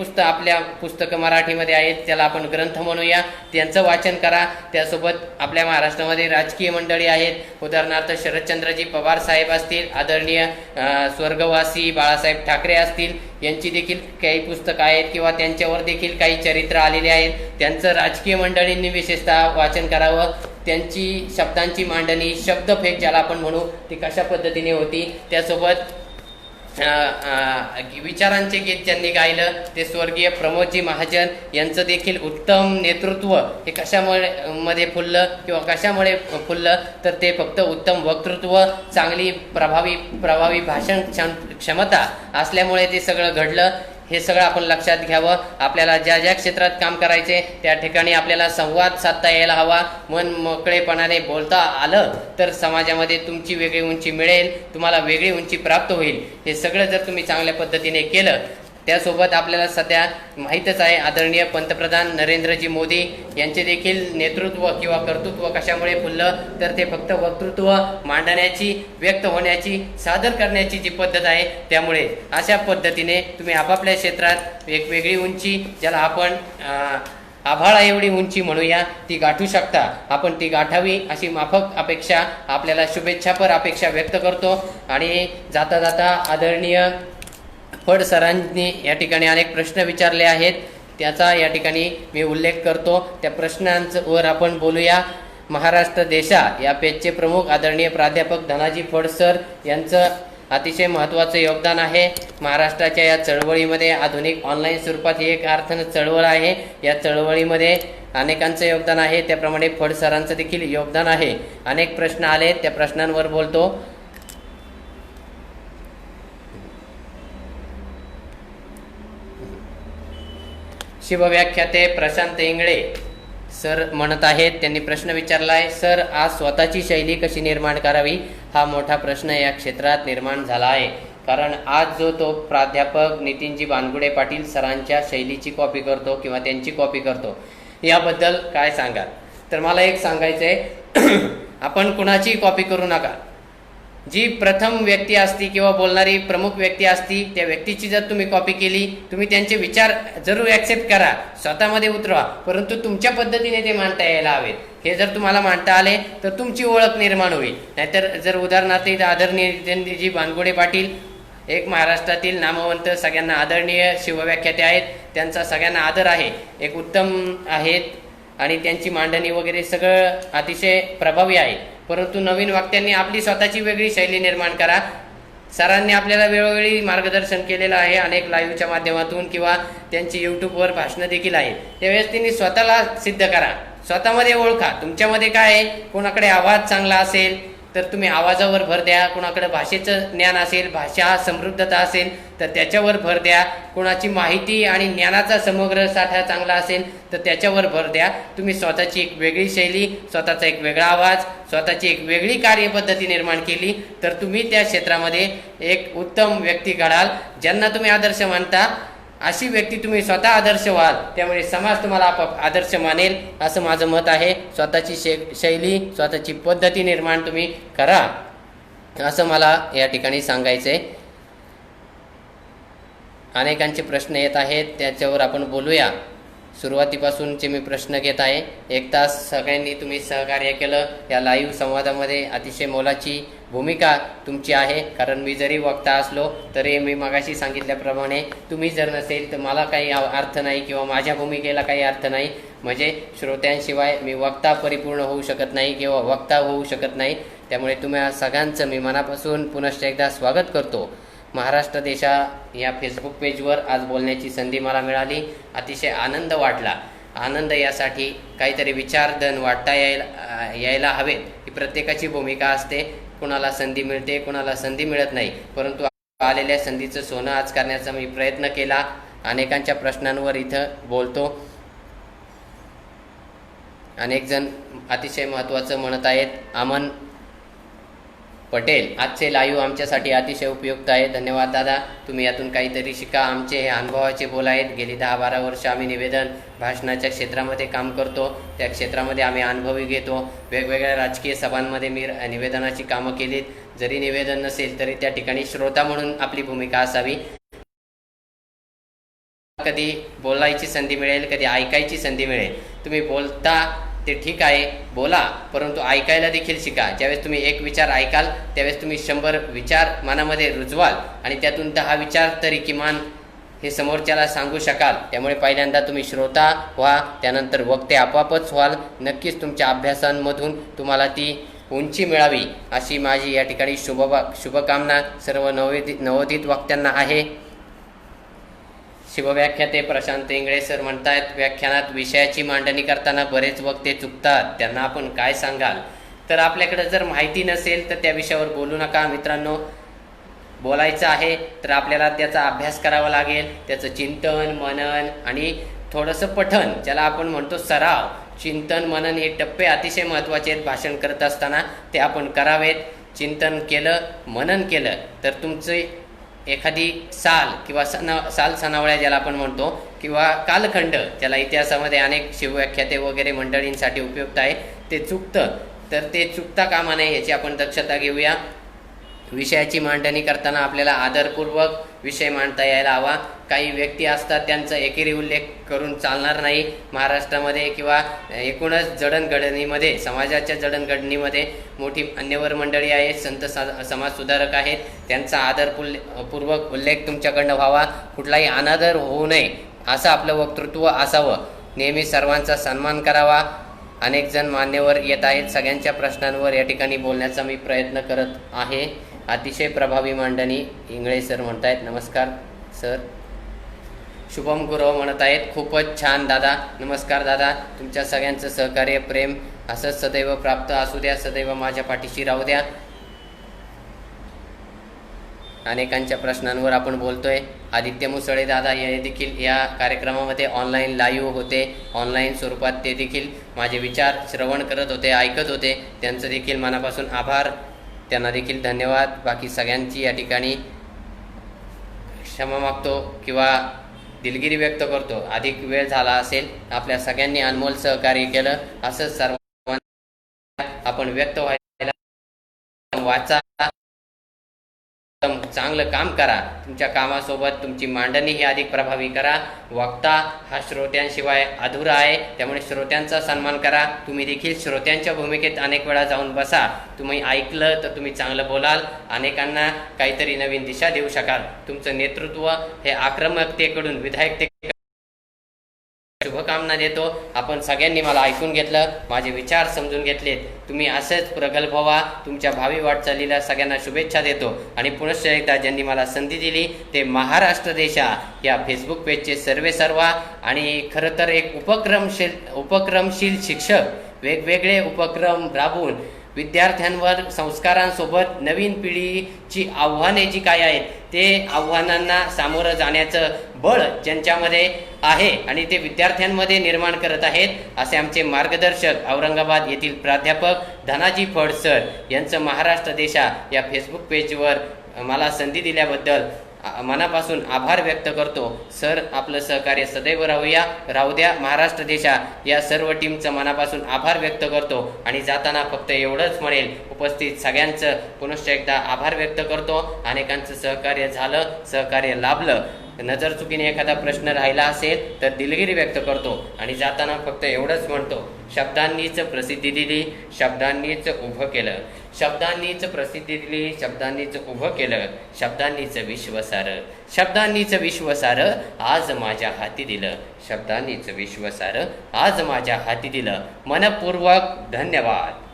पुस्तकं मराठीमध्ये आहेत, त्याला आपण ग्रंथ म्हणूया. त्यांचं वाचन करा. त्यासोबत आपल्या महाराष्ट्रामध्ये राजकीय मंडळी आहेत. उदाहरणार्थ शरदचंद्रजी पवार साहेब असतील, आदरणीय स्वर्गवासी बाळासाहेब ठाकरे असतील, यांची देखील काही पुस्तकं आहेत किंवा त्यांच्यावर देखील काही चरित्र आलेले आहेत. त्यांचं राजकीय मंडळींनी विशेषतः वाचन करावं. त्यांची शब्दांची मांडणी, शब्दफेक ज्याला आपण म्हणू, ती कशा पद्धतीने होती. त्यासोबत विचारांचे गीत ज्यांनी गायलं ते स्वर्गीय प्रमोदजी महाजन यांचं देखील उत्तम नेतृत्व हे कशामुळे फुललं किंवा कशामुळे फुललं तर ते फक्त उत्तम वक्तृत्व, चांगली प्रभावी भाषण क्षमता असल्यामुळे ते सगळं घडलं. हे सगळं आपण लक्षात घ्यावं. आपल्याला ज्या ज्या क्षेत्रात काम करायचे त्या ठिकाणी आपल्याला संवाद साधता यायला हवा. मन मोकळेपणाने बोलता आलं तर समाजामध्ये तुमची वेगळी उंची मिळेल, तुम्हाला वेगळी उंची प्राप्त होईल. हे सगळं जर तुम्ही चांगल्या पद्धतीने केलं. त्यासोबत आपल्याला सध्या माहीतच आहे आदरणीय पंतप्रधान नरेंद्रजी मोदी यांचे देखील नेतृत्व किंवा कर्तृत्व कशामुळे फुललं तर ते फक्त वक्तृत्व मांडण्याची, व्यक्त होण्याची, सादर करण्याची जी पद्धत आहे त्यामुळे. अशा पद्धतीने तुम्ही आपापल्या क्षेत्रात वेगवेगळी उंची, ज्याला आपण आभाळा एवढी उंची म्हणूया, ती गाठू शकता. आपण ती गाठावी अशी माफक अपेक्षा, आपल्याला शुभेच्छापर अपेक्षा व्यक्त करतो. आणि जाता जाता आदरणीय फड सरांनी या ठिकाणी अनेक प्रश्न विचारले आहेत, त्याचा या ठिकाणी मी उल्लेख करतो. त्या प्रश्नांवर आपण बोलूया. महाराष्ट्र देशा या पेजचे प्रमुख आदरणीय प्राध्यापक धनाजी फड सर यांचं अतिशय महत्त्वाचं योगदान आहे. महाराष्ट्राच्या या चळवळीमध्ये आधुनिक ऑनलाईन स्वरूपात ही एक अर्थानं चळवळ आहे. या चळवळीमध्ये अनेकांचं योगदान आहे, त्याप्रमाणे फड सरांचं देखील योगदान आहे. अनेक प्रश्न आले, त्या प्रश्नांवर बोलतो. शिवव्याख्याते प्रशांत इंगळे सर म्हणत आहेत, त्यांनी प्रश्न विचारलाय, सर आज स्वतःची शैली कशी निर्माण करावी हा मोठा प्रश्न या क्षेत्रात निर्माण झाला आहे. कारण आज जो तो प्राध्यापक नितीनजी बानगुडे पाटील सरांच्या शैलीची कॉपी करतो किंवा त्यांची कॉपी करतो, याबद्दल काय सांगाल? तर मला एक सांगायचं आहे, आपण कुणाची कॉपी करू नका. जी प्रथम व्यक्ती असती किंवा बोलणारी प्रमुख व्यक्ती असती त्या व्यक्तीची जर तुम्ही कॉपी केली, तुम्ही त्यांचे विचार जरूर ॲक्सेप्ट करा, स्वतःमध्ये उतरवा, परंतु तुमच्या पद्धतीने ते मांडता यायला हवेत. हे जर तुम्हाला मांडता आले तर तुमची ओळख निर्माण होईल. नाहीतर जर उदाहरणार्थ इथं आदरणीय नितीनजी बानगुडे पाटील एक महाराष्ट्रातील नामवंत सगळ्यांना आदरणीय शिवव्याख्याते आहेत, त्यांचा सगळ्यांना आदर आहे, एक उत्तम आहेत आणि त्यांची मांडणी वगैरे सगळं अतिशय प्रभावी आहे, परंतु नवीन वक्त्यांनी आपली स्वतःची वेगळी शैली निर्माण करा. सरांनी आपल्याला वेळोवेळी मार्गदर्शन केलेलं आहे, अनेक लाईव्हच्या माध्यमातून किंवा त्यांची यूट्यूबवर भाषणं देखील आहेत. त्यावेळेस त्यांनी स्वतःला सिद्ध करा, स्वतःमध्ये ओळखा तुमच्यामध्ये काय आहे. कोणाकडे आवाज चांगला असेल तर तुम्ही आवाजावर भर द्या, कोणाकडे भाषेचं ज्ञान असेल, भाषा समृद्धता असेल तर त्याच्यावर भर द्या, कोणाची माहिती आणि ज्ञानाचा समग्र साठा चांगला असेल तर त्याच्यावर भर द्या. तुम्ही स्वतःची एक वेगळी शैली, स्वतःचा एक वेगळा आवाज, स्वतःची एक वेगळी कार्यपद्धती निर्माण केली तर तुम्ही त्या क्षेत्रामध्ये एक उत्तम व्यक्ती घडाल. ज्यांना तुम्ही आदर्श मानता अशी व्यक्ती तुम्ही स्वतः आदर्श व्हाल, त्यामुळे समाज तुम्हाला आपोआप आदर्श मानेल, असं माझं मत आहे. स्वतःची शैली, स्वतःची पद्धती निर्माण तुम्ही करा, असं मला या ठिकाणी सांगायचं आहे. अनेकांचे प्रश्न येत आहेत, त्याच्यावर आपण बोलूया. सुरुवातीपासूनचे मी प्रश्न घेत आहे. 1 तास सगळ्यांनी तुम्ही सहकार्य केलं. या लाईव्ह संवादामध्ये अतिशय मोलाची भूमिका तुमची आहे, कारण मी जरी वक्ता असलो तरी मी मगाशी सांगितल्याप्रमाणे तुम्ही जर नसेल तर मला काही अर्थ नाही किंवा माझ्या भूमिकेला काही अर्थ नाही. म्हणजे श्रोत्यांशिवाय मी वक्ता परिपूर्ण होऊ शकत नाही किंवा वक्ता होऊ शकत नाही. त्यामुळे तुम्ही सगळ्यांचं मी मनापासून पुनश्च एकदा स्वागत करतो. महाराष्ट्र देशा या फेसबुक पेजवर आज बोलण्याची संधी मला मिळाली, अतिशय आनंद वाटला. आनंद यासाठी काहीतरी विचारधन वाटता यायला हवेत. ही प्रत्येकाची भूमिका असते. कुणाला संधी मिळते, कुणाला संधी मिळत नाही, परंतु आलेल्या संधीचं सोनं आज करण्याचा मी प्रयत्न केला. अनेकांच्या प्रश्नांवर इथं बोलतो. अनेक जण अतिशय महत्त्वाचं म्हणत आहेत. अमन पटेल, आजचे लाईव्ह आमच्यासाठी अतिशय उपयुक्त आहे. धन्यवाद दादा, तुम्ही यातून काहीतरी शिका. आमचे हे अनुभवाचे बोल आहेत. गेली 10-12 वर्ष आम्ही निवेदन भाषणाच्या क्षेत्रामध्ये काम करतो. त्या क्षेत्रामध्ये आम्ही अनुभवी घेतो. वेगवेगळ्या राजकीय सभांमध्ये मी निवेदनाची कामं केलीत. जरी निवेदन नसेल तरी त्या ठिकाणी श्रोता म्हणून आपली भूमिका असावी. कधी बोलायची संधी मिळेल, कधी ऐकायची संधी मिळेल. तुम्ही बोलता ते ठीक आहे, बोला, परंतु ऐकायला देखील शिका. ज्यावेळेस तुम्ही एक विचार ऐकाल त्यावेळेस तुम्ही 100 विचार मनामध्ये रुजवाल आणि त्यातून 10 विचार तरी किमान हे समोरच्याला सांगू शकाल. त्यामुळे पहिल्यांदा तुम्ही श्रोता व्हा, त्यानंतर वक्ते आपोआपच व्हाल. नक्कीच तुमच्या अभ्यासांमधून तुम्हाला ती उंची मिळावी अशी माझी या ठिकाणी शुभकामना सर्व नवोदित वक्त्यांना आहे. शिवव्याख्याते प्रशांत इंगळे सर म्हणतायत, व्याख्यानात विषयाची मांडणी करताना बरेच वक्ते चुकतात, त्यांना आपण काय सांगाल? तर आपल्याकडे जर माहिती नसेल तर त्या विषयावर बोलू नका मित्रांनो. बोलायचं आहे तर आपल्याला त्याचा अभ्यास करावा लागेल. त्याचं चिंतन, मनन आणि थोडंसं पठण, ज्याला आपण म्हणतो सराव. चिंतन, मनन हे टप्पे अतिशय महत्त्वाचे आहेत. भाषण करत असताना ते आपण करावेत. चिंतन केलं, मनन केलं तर तुमचे एखादी साल किंवा साल सनावळ्या ज्याला आपण म्हणतो किंवा कालखंड, ज्याला इतिहासामध्ये अनेक शिवव्याख्याते वगैरे मंडळींसाठी उपयुक्त आहे, ते चुकतं. तर ते चुकता कामा नये याची आपण दक्षता घेऊया. विषयाची मांडणी करताना आपल्याला आदरपूर्वक विषय मांडता यायला हवा. काही व्यक्ती असतात त्यांचा एकेरी उल्लेख करून चालणार नाही. महाराष्ट्रामध्ये किंवा एकूणच जडणघडणीमध्ये, समाजाच्या जडणघडणीमध्ये मोठी मान्यवर मंडळी आहेत, संत समाजसुधारक आहेत, त्यांचा आदरपूर्वक उल्लेख तुमच्याकडनं व्हावा. कुठलाही अनादर होऊ नये असं आपलं वक्तृत्व असावं. नेहमी सर्वांचा सन्मान करावा. अनेक जण मान्यवर येत आहेत. सगळ्यांच्या प्रश्नांवर या ठिकाणी बोलण्याचा मी प्रयत्न करत आहे. अतिशय प्रभावी मांडणी इंगळे सर म्हणतायत. नमस्कार सर. शुभम गुरव म्हणत आहेत, खूपच छान दादा. नमस्कार दादा. तुमच्या सगळ्यांचं सहकार्य, प्रेम असंच सदैव प्राप्त असू द्या. सदैव माझ्या पाठीशी राहू द्या. अनेकांच्या प्रश्नांवर आपण बोलतोय. आदित्य मुसळे दादा हे देखील या कार्यक्रमामध्ये ऑनलाईन लाईव्ह होते. ऑनलाईन स्वरूपात ते देखील माझे विचार श्रवण करत होते, ऐकत होते. त्यांचं देखील मनापासून आभार, त्यांना देखील धन्यवाद. बाकी सगळ्यांची या ठिकाणी क्षमा मागतो किंवा दिलगिरी व्यक्त करतो. अधिक वेळ झाला असेल. आपल्या सगळ्यांनी अनमोल सहकार्य केलं. असंच सर्वांना आपण व्यक्त व्हायला वाचा, चांगलं काम करा. तुमच्या कामासोबत तुमची मांडणी ही अधिक प्रभावी करा. वक्ता हा श्रोत्यांशिवाय अधुरा आहे, त्यामुळे श्रोत्यांचा सन्मान करा. तुम्ही देखील श्रोत्यांच्या भूमिकेत अनेक वेळा जाऊन बसा. तुम्ही ऐकलं तर तुम्ही चांगलं बोलाल, अनेकांना काहीतरी नवीन दिशा देऊ शकाल. तुमचं नेतृत्व हे आक्रमकतेकडून विधायकते शुभकाम शुभकामना देतो. आपण सगळ्यांनी मला ऐकून घेतलं, माझे विचार समजून घेतलेत. तुम्ही असंच प्रगल्भ व्हा. तुमच्या भावी वाटचालीला सगळ्यांना शुभेच्छा देतो. आणि पुनश्च एकदा ज्यांनी मला संधी दिली ते महाराष्ट्र देशा या फेसबुक पेजचे सर्वेसर्वा. आणि खरं तर एक उपक्रमशील शिक्षक वेगवेगळे उपक्रम राबवून विद्यार्थ्यांवर संस्कारांसोबत नवीन पिढीची आव्हाने जी काय आहेत ते आव्हानांना सामोरं जाण्याचं बळ ज्यांच्यामध्ये आहे आणि ते विद्यार्थ्यांमध्ये निर्माण करत आहेत असे आमचे मार्गदर्शक औरंगाबाद येथील प्राध्यापक धनाजी फड सर यांचं महाराष्ट्र देशा या फेसबुक पेजवर मला संधी दिल्याबद्दल मनापासून आभार व्यक्त करतो. सर, आपलं सहकार्य सदैव राहू द्या. महाराष्ट्र देशा या सर्व टीमचं मनापासून आभार व्यक्त करतो. आणि जाताना फक्त एवढंच म्हणेल, उपस्थित सगळ्यांचं पुनश्च एकदा आभार व्यक्त करतो. अनेकांचं सहकार्य झालं, सहकार्य लाभलं. नजर चुकीने एखादा प्रश्न राहिला असेल तर दिलगिरी व्यक्त करतो. आणि जाताना फक्त एवढंच म्हणतो, शब्दांनीच प्रसिद्धी दिली, शब्दांनीच उभं केलं. शब्दांनीच प्रसिद्धी दिली, शब्दांनीच उभं केलं. शब्दांनीच विश्व सारं, शब्दांनीच विश्व सारं आज माझ्या हाती दिलं. शब्दांनीच विश्व सारं आज माझ्या हाती दिलं. मनपूर्वक धन्यवाद.